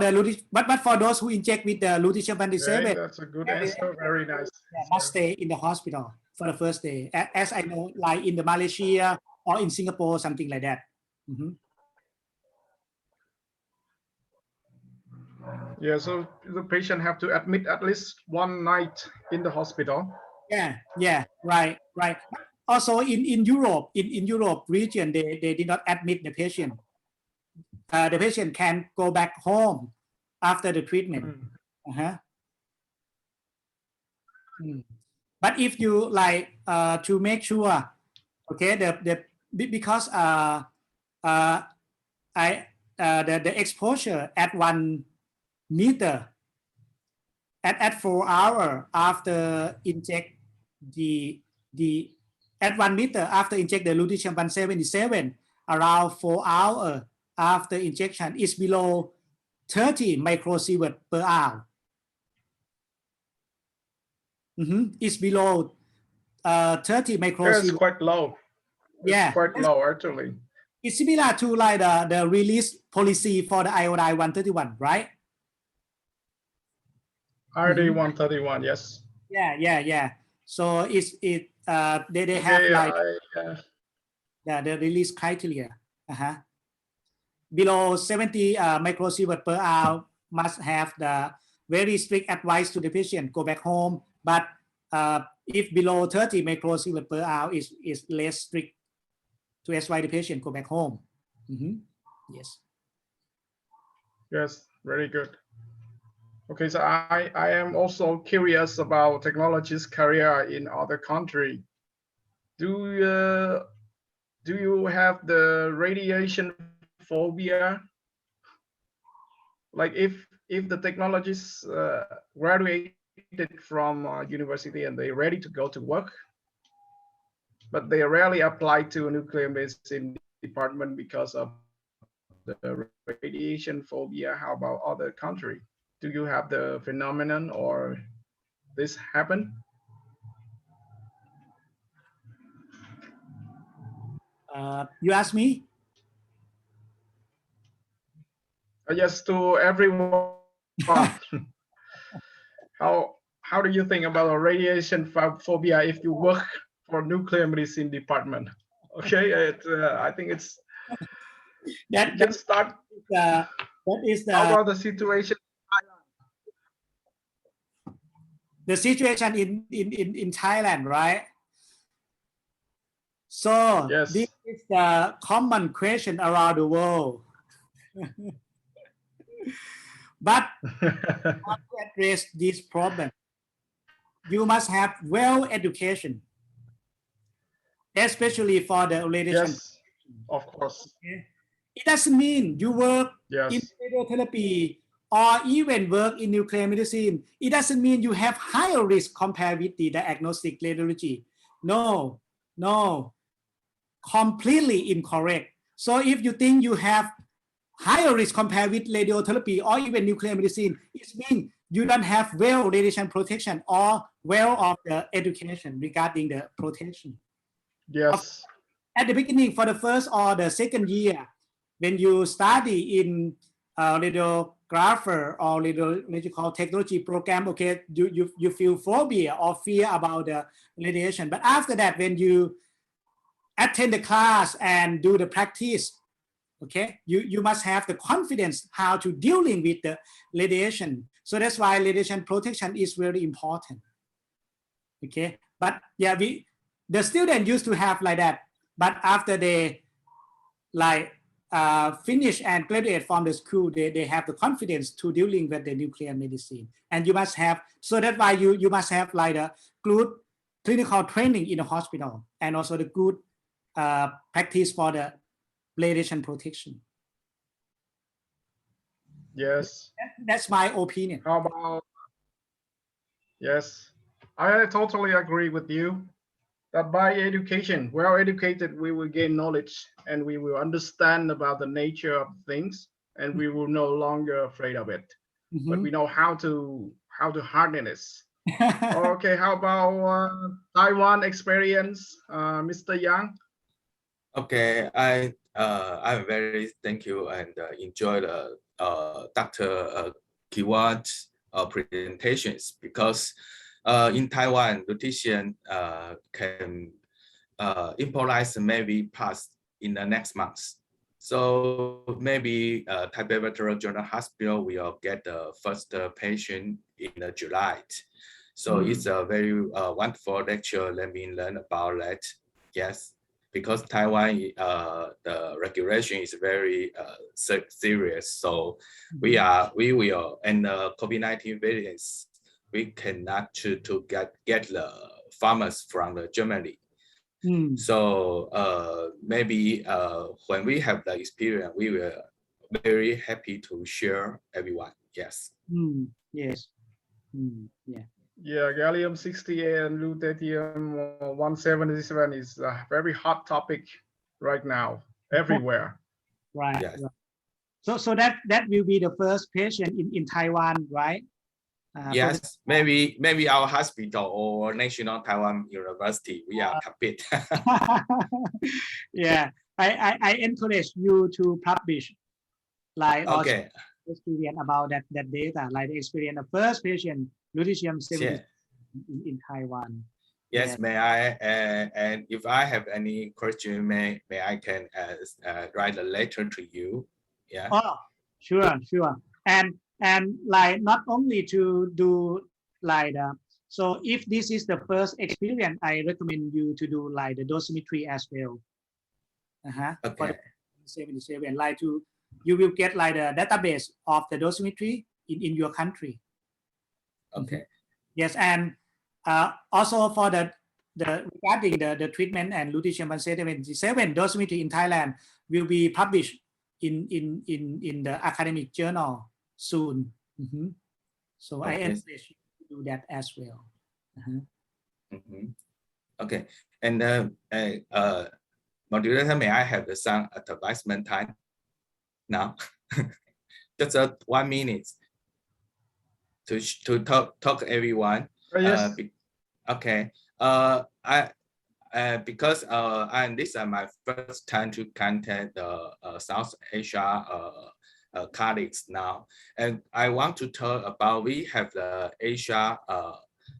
those who inject with the lutetium-177, that's a good answer. Very nice. Must stay in the hospital for the first day, as I know, like in the Malaysia or in Singapore, something like that. Yeah, so the patient have to admit at least one night in the hospital. Yeah, right. Also in Europe, in Europe region, they did not admit the patient. The patient can go back home after the treatment. But if you like to make sure, okay, because the exposure at 1 meter at 4 hours after inject the at 1 meter after inject the lutetium 177, around 4 hours after injection is below 30 microsievert per hour. It's below 30 It's microsievert. quite low. It's quite low actually. It's similar to like the release policy for the iodine 131, right? RD 131, yes. Yeah. So they have like the release criteria. Below 70 microsievert per hour must have the very strict advice to the patient, go back home. But if below 30 microsievert per hour is less strict to advise the patient, go back home. Yes. Yes, very good. Okay, so I am also curious about technology's career in other country. Do you have the radiation phobia? Like if the technologists graduated from university and they're ready to go to work, but they rarely apply to nuclear medicine department because of the radiation phobia. How about other country? Do you have the phenomenon or this happen? You ask me? Yes, to everyone. How do you think about a radiation phobia if you work for nuclear medicine department? Okay, I think it's That you can start. that is How about the situation? The situation in Thailand, right? So Yes. this is the common question around the world. But how to address this problem? You must have well education, especially for the radiation. Yes, of course. Okay? It doesn't mean you work in radiotherapy or even work in nuclear medicine. It doesn't mean you have higher risk compared with the diagnostic radiology. No, completely incorrect. So if you think you have higher risk compared with radiotherapy or even nuclear medicine, it means you don't have well radiation protection or well of the education regarding the protection. Yes. At the beginning, for the first or the second year, when you study in radiographer or radiological technology program, okay, you feel phobia or fear about the radiation. But after that, when you attend the class and do the practice, okay, you must have the confidence how to dealing with the radiation. So that's why radiation protection is very important. Okay, but yeah, the student used to have like that, but after they like finish and graduate from the school, they have the confidence to dealing with the nuclear medicine. And you must have, so that's why you must have like a good clinical training in the hospital and also the good practice for the radiation protection. Yes. That's my opinion. How about? Yes, I totally agree with you that by education, well educated, we will gain knowledge and we will understand about the nature of things and we will no longer afraid of it. But we know how to harden it. Okay, how about Taiwan experience, Mr. Yang? Okay, I'm very thank you and enjoy the Dr. Kiwan's presentations because in Taiwan, lutetium can improvise maybe pass in the next month. So maybe Taipei Veteran General Hospital will get the first patient in July. So it's a very wonderful lecture. Let me learn about that. Yes, because Taiwan, the regulation is very serious. So we will, and the COVID-19 variants, we cannot to get the farmers from the Germany. So maybe when we have the experience, we will very happy to share everyone. Yes. Yes. Yeah. Yeah, gallium-68 and lutetium-177 is a very hot topic right now everywhere. Right. Yes. Right. So that will be the first patient in Taiwan, right? Yes, maybe our hospital or National Taiwan University, we are compete. Yeah, I encourage you to publish like also Okay. experience about that data, like the experience of first patient lutetium-70 Yeah. in Taiwan. Yes, may I? And if I have any question, may I can write a letter to you. Yeah. Oh, sure. And like not only to do like so if this is the first experience, I recommend you to do like the dosimetry as well. For the Okay. 77, like you will get like the database of the dosimetry in your country. Okay. Yes, and also for the regarding the treatment and lutetium-177 dosimetry in Thailand will be published in the academic journal soon. So I Okay. encourage you to do that as well. Okay. And moderator, may I have some advisement time now? Just 1 minute to talk everyone. Yes. Okay. Because and this is my first time to contact the South Asia colleagues now, and I want to talk about we have the Asia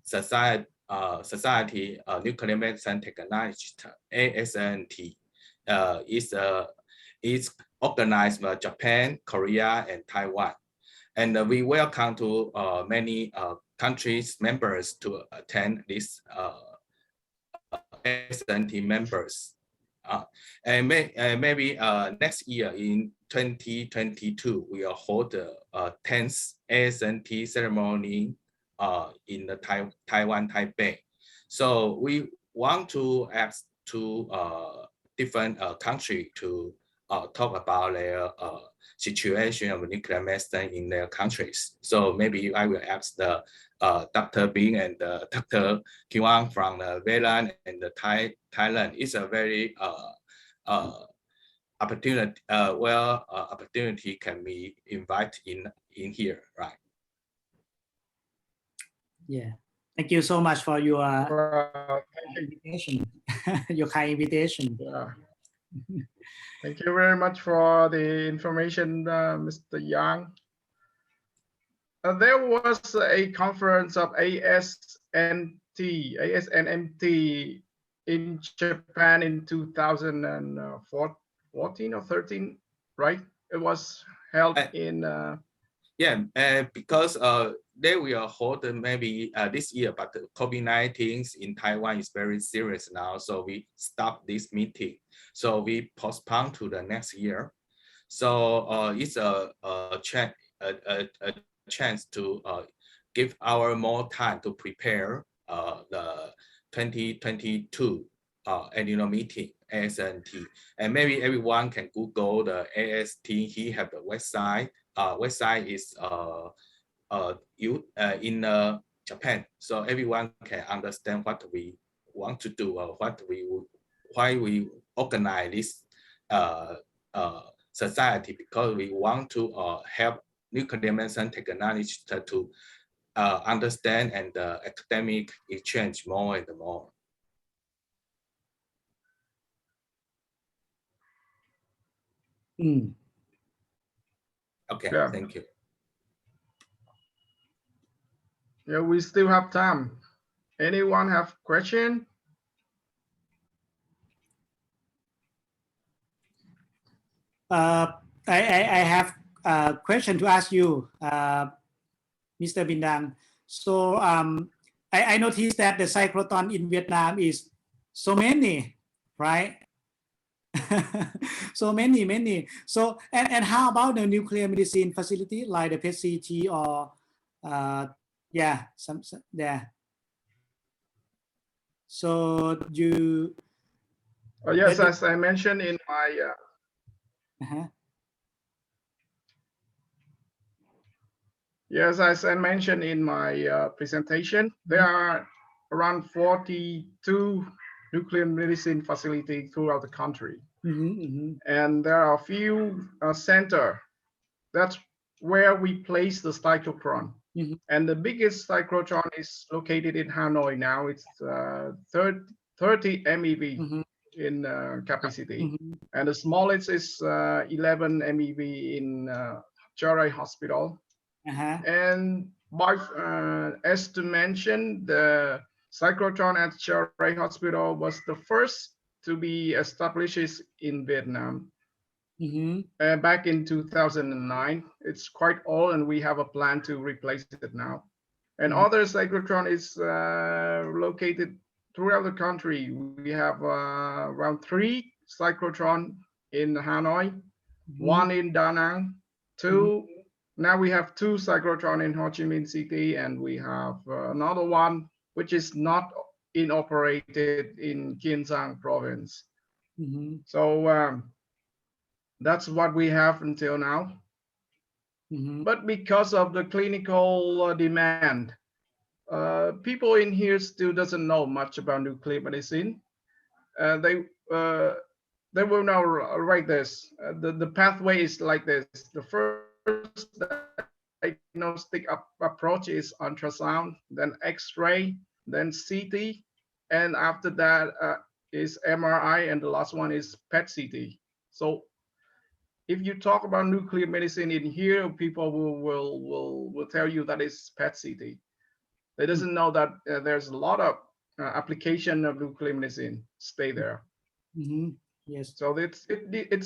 Society Nuclear Medicine Technologist ASNT is organized by Japan, Korea, and Taiwan, and we welcome to many countries members to attend this ASNT members. And maybe next year in 2022, we will hold the 10th ASNT ceremony in the Taiwan, Taipei. So we want to ask to different countries to talk about their situation of nuclear medicine in their countries. So maybe I will ask the Dr. Bing and Dr. Kiwang from Vietnam and Thailand. It's a very opportunity. Opportunity can be invited in here, right? Yeah. Thank you so much for your invitation. your kind invitation. Yeah. Thank you very much for the information, Mr. Yang. There was a conference of ASNMT in Japan in 2014 or 13, right? It was held in. Yeah, because they will hold maybe this year, but COVID-19 in Taiwan is very serious now, so we stopped this meeting. So we postpone to the next year. So it's a chance to give our more time to prepare the 2022 annual meeting ASNT, and maybe everyone can Google the AST. He have the website. Website is in Japan, so everyone can understand what we want to do or why we organize this society, because we want to help nuclear medicine technologists to understand and academic exchange more and more. Okay, yeah. Thank you. Yeah, we still have time. Anyone have question? I have a question to ask you, Mr. Bindang. So I noticed that the cyclotron in Vietnam is so many, right? So many. So and how about the nuclear medicine facility like the PET-CT or yeah, some yeah. So you. Yes, as I mentioned in my. Yes, as I mentioned in my presentation, there are around 42 nuclear medicine facilities throughout the country. And there are a few centers. That's where we place the cyclotron. And the biggest cyclotron is located in Hanoi now. It's 30 MeV in capacity. And the smallest is 11 MeV in Charai Hospital. And as to mention, the cyclotron at Charai Hospital was the first to be established in Vietnam. Back in 2009. It's quite old, and we have a plan to replace it now. And other cyclotron is located throughout the country. We have around 3 cyclotron in Hanoi, 1 in Da Nang, 2. Now we have 2 cyclotron in Ho Chi Minh City, and we have another one which is not inoperated in Kiên province. So that's what we have until now. But because of the clinical demand, people in here still doesn't know much about nuclear medicine. They will know like this. The pathway is like this. The first diagnostic approach is ultrasound, then X-ray, then CT, and after that is MRI, and the last one is PET-CT. So if you talk about nuclear medicine in here, people will tell you that it's PET-CT. They doesn't know that there's a lot of application of nuclear medicine stay there. Yes. So it's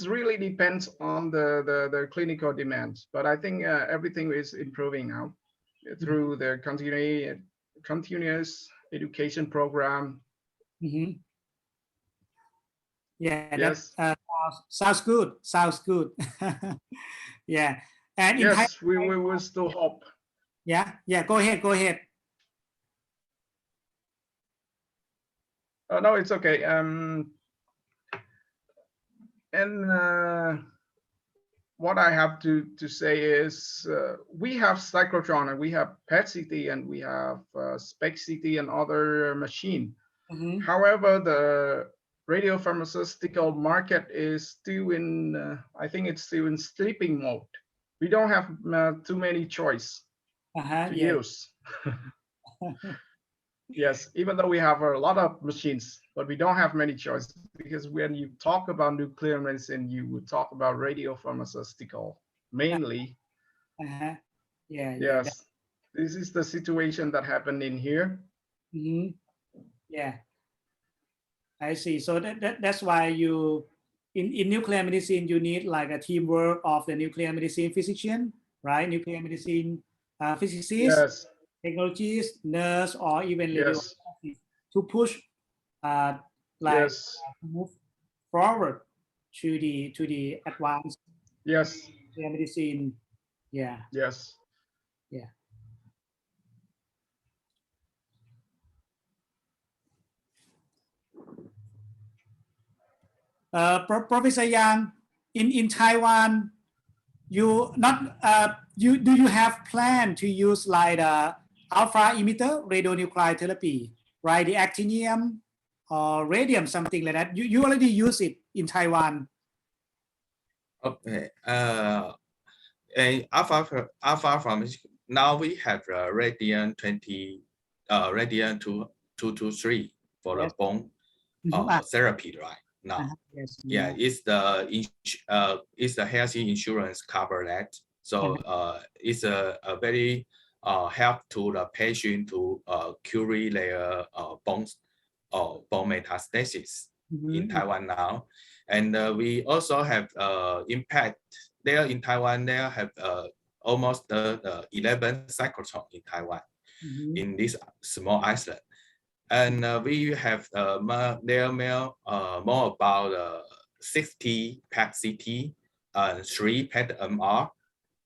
really depends on the clinical demands. But I think everything is improving now through the continuous education program. Yeah, Yes. that sounds good. Sounds good. Yeah, and in Yes, we will still hope. Yeah, go ahead. No, it's okay. What I have to say is we have cyclotron, and we have PET-CT, and we have SPECT-CT and other machine. However, the radiopharmaceutical market is still in, I think it's still in sleeping mode. We don't have too many choice to use. Yes, even though we have a lot of machines, but we don't have many choices, because when you talk about nuclear medicine, you would talk about radiopharmaceutical mainly. Yes, this is the situation that happened in here. Yeah, I see. So that's why you in nuclear medicine you need like a teamwork of the nuclear medicine physician, right? Nuclear medicine physicist, yes, technologists, nurse, or even yes, to push yes, to move forward to the advanced yes, nuclear medicine. Yeah. yes. Yeah. Professor Yang, in Taiwan, you not do you have plan to use like alpha emitter radionuclide therapy, right? The actinium or radium, something like that. You already use it in Taiwan. Okay. And alpha from now we have radian 20, radian 223 for the bone therapy right now. Yes. Yeah, it's the healthy insurance cover that. So it's a very help to the patient to cure their bones or bone metastasis in Taiwan now. And we also have impact there in Taiwan. There have almost 11 cyclotron in Taiwan in this small island. And we have more about 60 PET-CT and 3 PET-MR,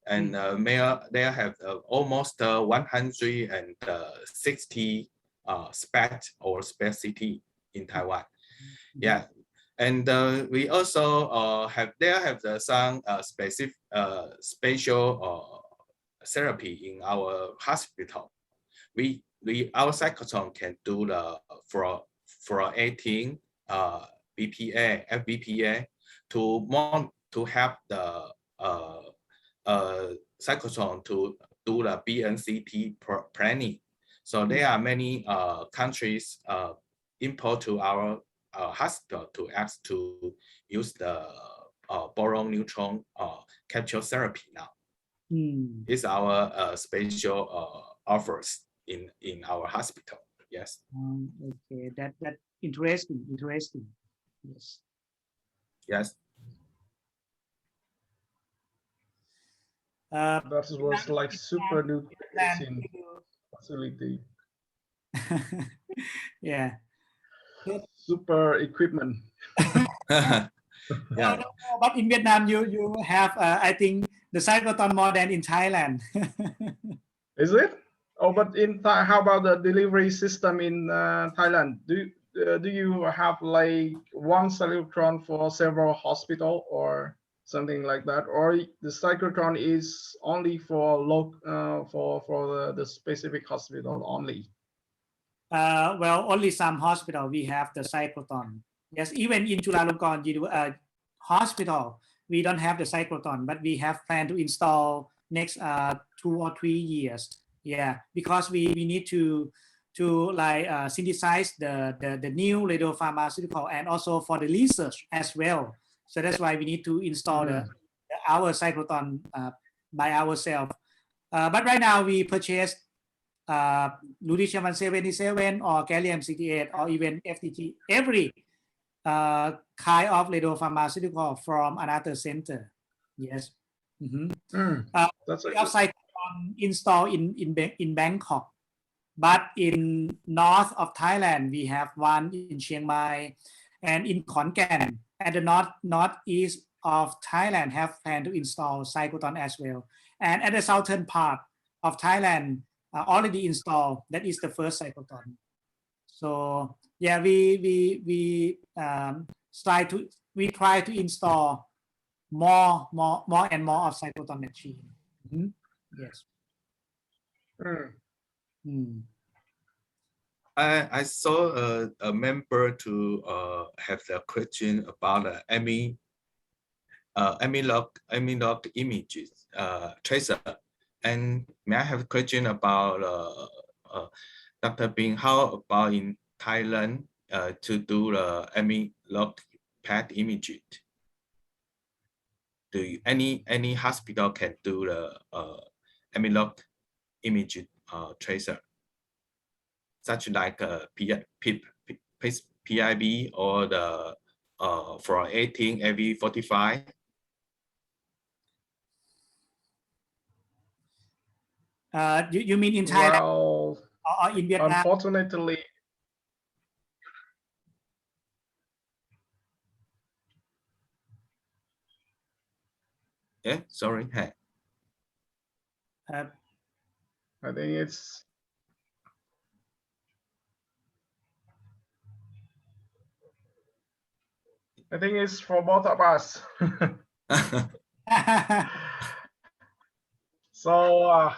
and they have almost 160 SPECT or SPECT-CT in Taiwan. Yeah, and we also have some special therapy in our hospital. Our cyclotron can do the for 18 BPA, FBPA to help the cyclotron to do the BNCT planning. So there are many countries import to our hospital to ask to use the boron neutron capture therapy now. It's our special offers in our hospital. Yes. Okay, that interesting. Yes. Yes. That was like super new facility. Yeah. Super equipment. Yeah. No, but in Vietnam, you have I think the cyclotron more than in Thailand. Is it? Oh, but in Thai, how about the delivery system in Thailand? Do you have like one cyclotron for several hospital or something like that, or the cyclotron is only for the specific hospital only? Well, only some hospital we have the cyclotron. Yes, even in Chulalongkorn hospital, we don't have the cyclotron, but we have planned to install next 2 or 3 years. Yeah, because we need to like synthesize the new radiopharmaceutical and also for the research as well. So that's why we need to install our cyclotron by ourselves. But right now we purchased lutetium-177 or gallium-68 or even FTT, every kind of radiopharmaceutical from another center. Yes. That's we have cyclotron installed in Bangkok, but in north of Thailand we have one in Chiang Mai, and in Khon Kaen at the northeast of Thailand have planned to install cyclotron as well, and at the southern part of Thailand already installed. That is the first cyclotron. So yeah, we try to install more and more of cyclotron machine. Yes. I saw a member to have the question about the amylog images tracer. And may I have a question about Dr. Bing? How about in Thailand to do the amylog PET imaging? Do any hospital can do the amylog imaging tracer, such like PIB or the fluorating AV45? You mean in Thailand? Well, or in Vietnam? Unfortunately, Yeah, sorry. Hey. I think it's for both of us. So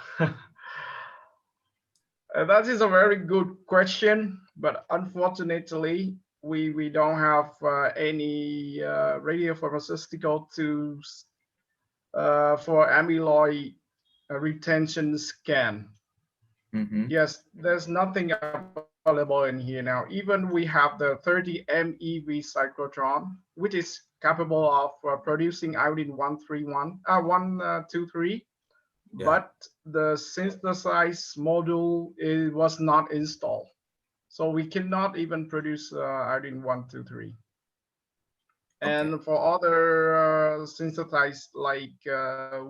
that is a very good question, but unfortunately, we don't have any radiopharmaceutical tools for amyloid retention scan. Yes, there's nothing available in here now. Even we have the 30 MeV cyclotron, which is capable of producing iodine 123. Yeah. But the synthesized module was not installed, so we cannot even produce iodine 123. Okay. And for other synthesized, like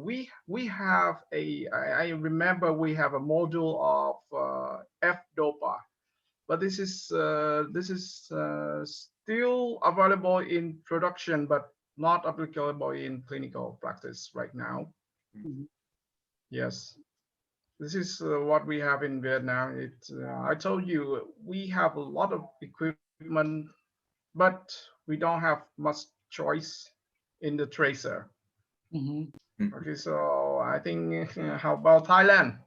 we have I remember we have a module of F-DOPA, but this is still available in production, but not applicable in clinical practice right now. Yes, this is what we have in Vietnam. I told you we have a lot of equipment, but we don't have much choice in the tracer. Okay, so I think how about Thailand?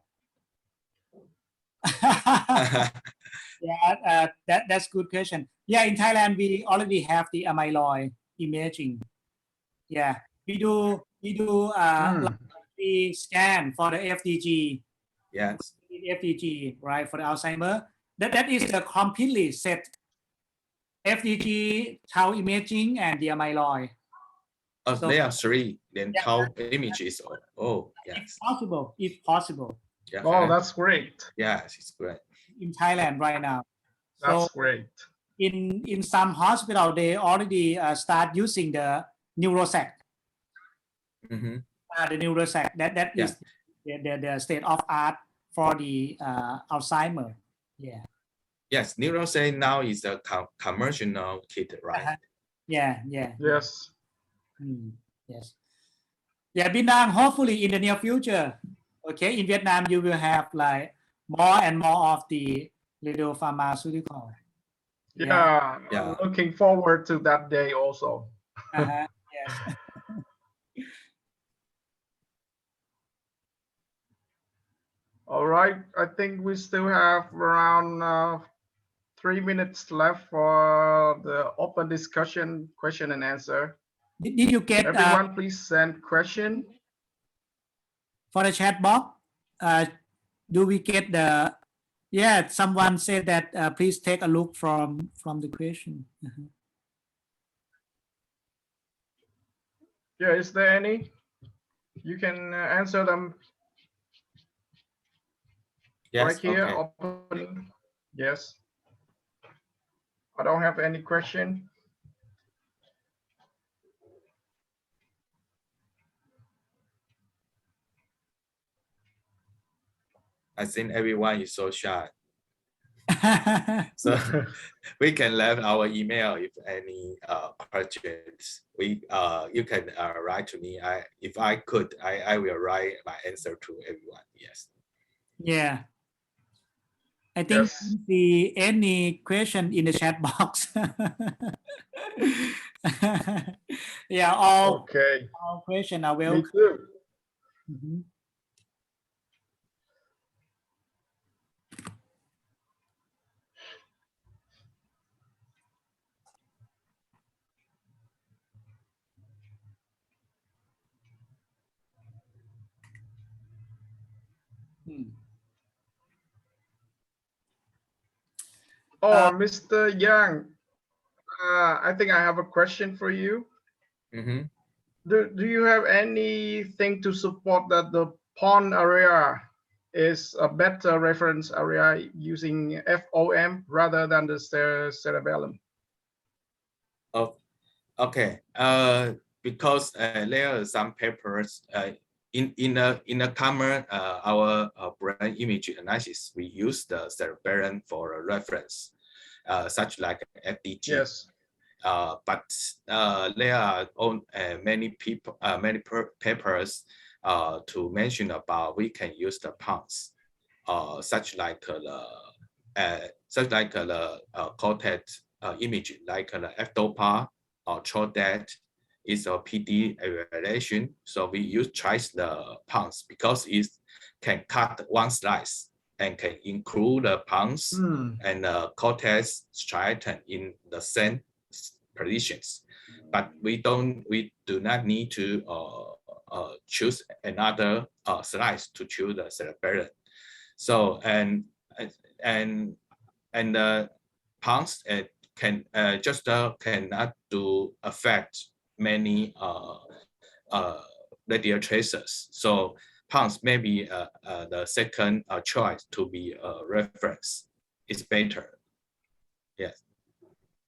Yeah, that's good question. Yeah, in Thailand we already have the amyloid imaging. Yeah, we do we scan for the FDG. Yes. FDG, right, for the Alzheimer. That is the completely set FDG, tau imaging, and the amyloid. Oh, So- there are three. Then Yeah. tau images. Oh, If yes. possible, if possible, Yeah. Oh, that's great. Yes, it's great. in Thailand right now. That's So great. in some hospital, they already start using the neurosec. Mhm. The neurosec that Yeah. is the state of art for the Alzheimer. Yeah. Yes, Neurosay now is a commercial kit, right? Yeah. Yes. Yes. Yeah, Bindang, hopefully in the near future, okay, in Vietnam, you will have like more and more of the radiopharmaceutical. Yeah. Yeah. I'm looking forward to that day also. Yes. All right. I think we still have around 3 minutes left for the open discussion, question and answer. Did you get Everyone, please send question. for the chat box? Do we get the? Yeah, someone said that. Please take a look from the question. Yeah, is there any? You can answer them Yes. right here. Okay. Open. Yes. I don't have any question. I think everyone is so shy. So we can leave our email if any questions. You can write to me. If I could, I will write my answer to everyone. Yes. Yeah. I think Yes. see any question in the chat box. Yeah, all Okay. questions are Me welcome. too. Mhm. Oh, Mr. Yang, I think I have a question for you. Mm-hmm. Do you have anything to support that the pond area is a better reference area using FOM rather than the cerebellum? Oh, okay. Because there are some papers in the common our brain image analysis, we use the cerebellum for a reference, such like FDG. Yes. But there are many papers to mention about we can use the pumps, such like the cortex image, like the FDOPA or CHODET is a PD evaluation. So we use twice the pumps because it can cut one slice and can include the pumps and the cortex striatum in the same positions. But we do not need to choose another slice to choose the cerebellum. So and the pumps cannot affect many radial tracers. So pumps may be the second choice to be a reference. It's better. Yes.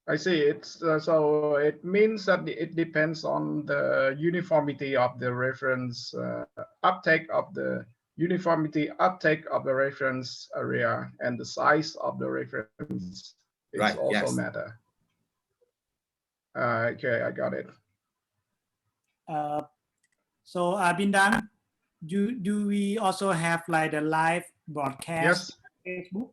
I see. It's so it means that it depends on the uniformity of the reference uptake of the reference area, and the size of the reference is Right, also yes. matter. Okay, I got it. So Bindang, do we also have like the live broadcast Yes. on Facebook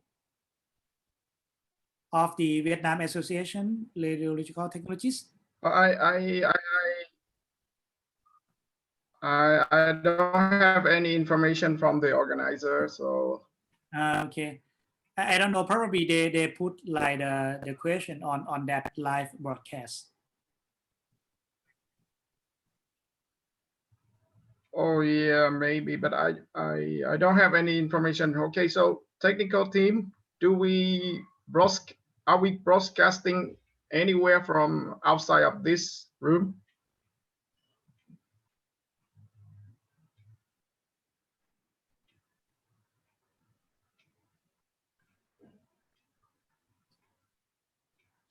of the Vietnam Association Radiological Technologists? I don't have any information from the organizer, so. Okay. I don't know. Probably they put like the question on that live broadcast. Oh yeah, maybe, but I don't have any information. Okay, so technical team, are we broadcasting anywhere from outside of this room?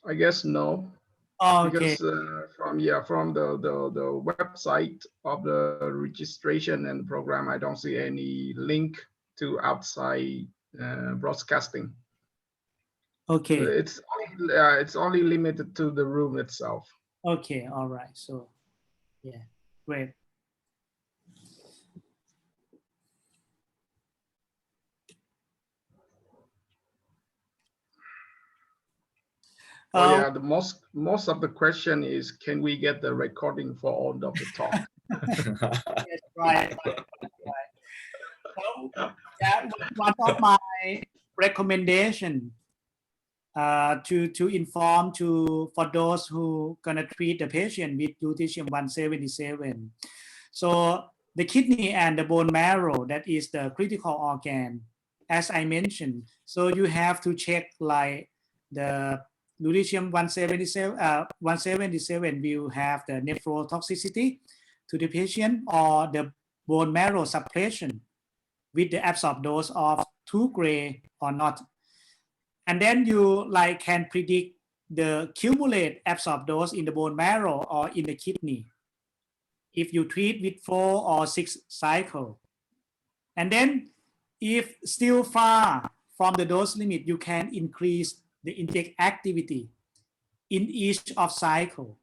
I guess no. Oh, okay. Because from the website of the registration and program, I don't see any link to outside broadcasting. Okay. It's only limited to the room itself. Okay. All right. So, yeah, great. Oh yeah, the most of the question is, can we get the recording for all of the talk? Yes, right. So, yeah, one of my recommendation to inform for those who gonna treat the patient with lutetium-177. So the kidney and the bone marrow, that is the critical organ, as I mentioned. So you have to check like the lutetium-177 177 will have the nephrotoxicity to the patient or the bone marrow suppression with the absorbed dose of 2 gray or not. And then you like can predict the cumulative absorbed dose in the bone marrow or in the kidney if you treat with 4 or 6 cycles. And then if still far from the dose limit, you can increase the inject activity in each of cycle.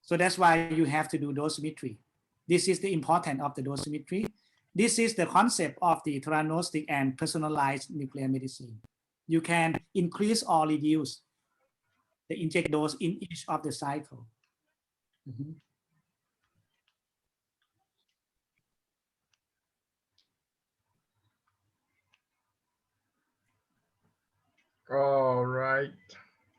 So that's why you have to do dosimetry. This is the importance of the dosimetry. This is the concept of the theranostic and personalized nuclear medicine. You can increase or reduce the inject dose in each of the cycle. Mm-hmm. All right.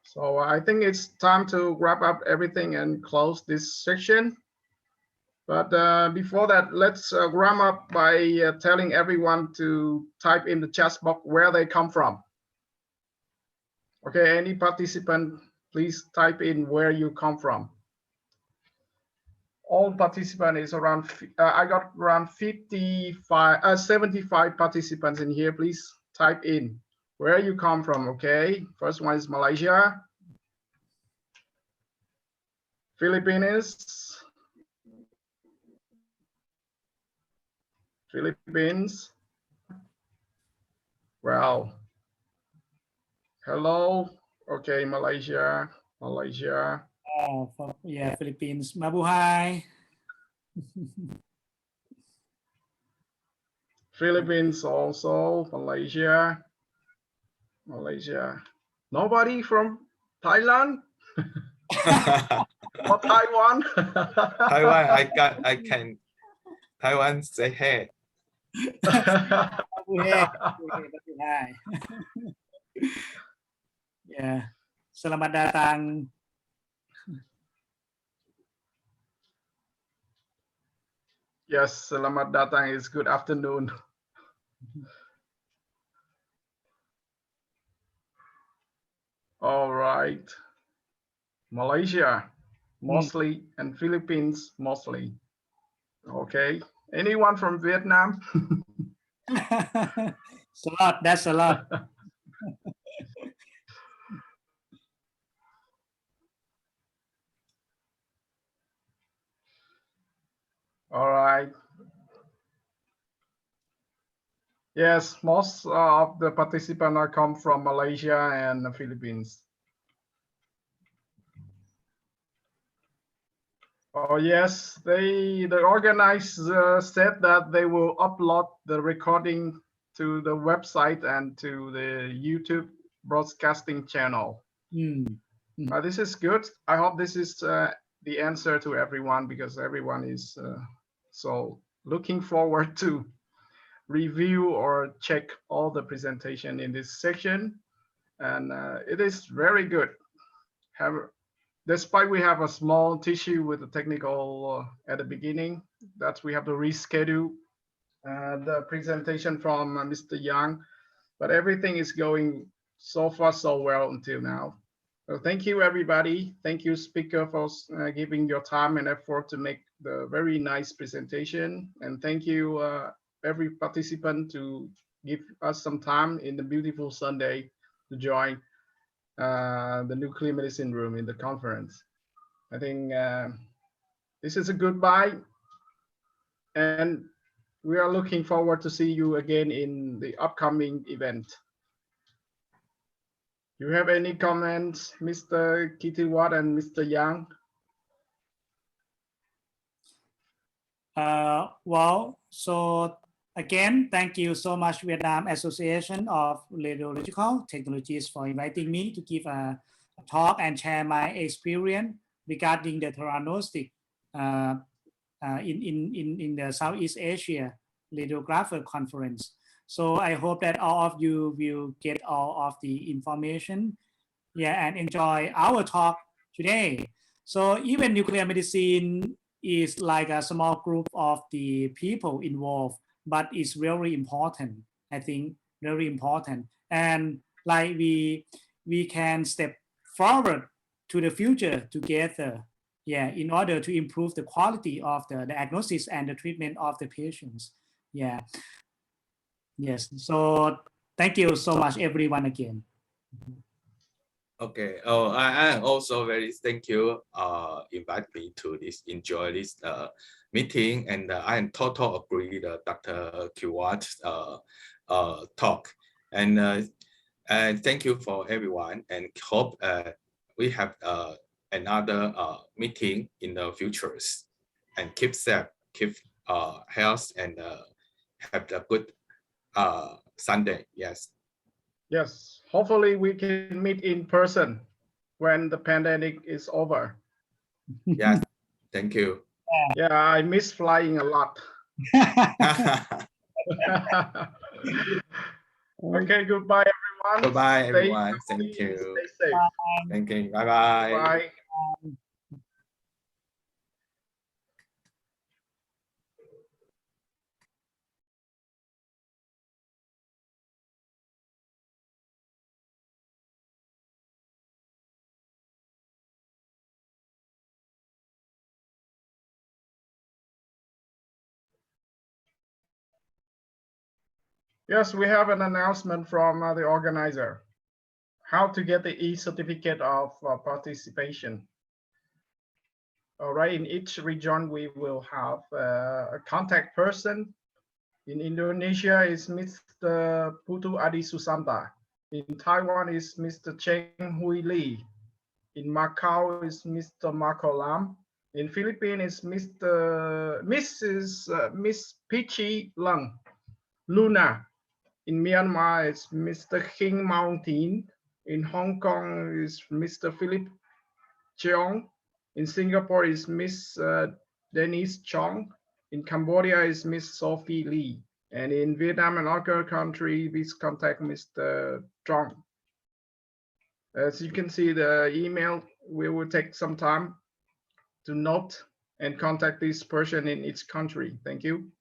So I think it's time to wrap up everything and close this section. But before that, let's wrap up by telling everyone to type in the chat box where they come from. Okay, any participant, please type in where you come from. All participants is around, I got around 75 participants in here. Please type in where you come from, okay? First one is Malaysia, Philippines, well, hello, okay, Malaysia. Yeah, Philippines, mabuhay. Philippines also, Malaysia. Nobody from Thailand? Or Taiwan? Taiwan, I can. Taiwan say hey. Mabuhay. Yeah, selamat datang. Yes, selamat datang is good afternoon. All right. Malaysia, mostly, and Philippines, mostly. Okay. Anyone from Vietnam? It's a lot. That's a lot. All right. Yes, most of the participants are come from Malaysia and the Philippines. Oh yes, the organizer said that they will upload the recording to the website and to the YouTube broadcasting channel. This is good. I hope this is the answer to everyone, because everyone is So looking forward to review or check all the presentation in this section. And it is very good. Despite we have a small issue with the technical at the beginning, that we have to reschedule the presentation from Mr. Yang, but everything is going so far so well until now. So thank you, everybody. Thank you, speaker, for giving your time and effort to make the very nice presentation. And thank you, every participant, to give us some time in the beautiful Sunday to join the nuclear medicine room in the conference. I think this is a goodbye, and we are looking forward to see you again in the upcoming event. You have any comments, Mr. Kitiwat and Mr. Yang? Well, so again, thank you so much, Vietnam Association of Radiological Technologies, for inviting me to give a talk and share my experience regarding the theranostic in the Southeast Asia Radiographer Conference. So I hope that all of you will get all of the information, and enjoy our talk today. So even nuclear medicine is like a small group of the people involved, but it's very important. I think very important, and like we can step forward to the future together, in order to improve the quality of the diagnosis and the treatment of the patients. Yes. So thank you so much, everyone, again. Okay. Oh, I also very thank you. Invite me to enjoy this meeting, and I am total agree with Dr. Kiwat's talk, and thank you for everyone, and hope we have another meeting in the futures, and keep safe, keep health, and have a good Sunday. Yes. Yes, hopefully we can meet in person when the pandemic is over. Yes, thank you. Yeah, I miss flying a lot. Okay, goodbye, everyone. Goodbye, everyone. Stay Thank you. Stay safe. Thank you. Bye-bye. Bye. Yes, we have an announcement from the organizer. How to get the e-certificate of participation. All right, in each region, we will have a contact person. In Indonesia is Mr. Putu Adi Susanta. In Taiwan is Mr. Cheng Hui Lee. In Macau is Mr. Marco Lam. In Philippines is Miss Peachy Luna. In Myanmar is Mr. King Mountain. In Hong Kong is Mr. Philip Cheong. In Singapore is Miss Denise Chong. In Cambodia is Miss Sophie Lee. And in Vietnam and other countries, please contact Mr. Trong. As you can see, the email, we will take some time to note and contact this person in each country. Thank you.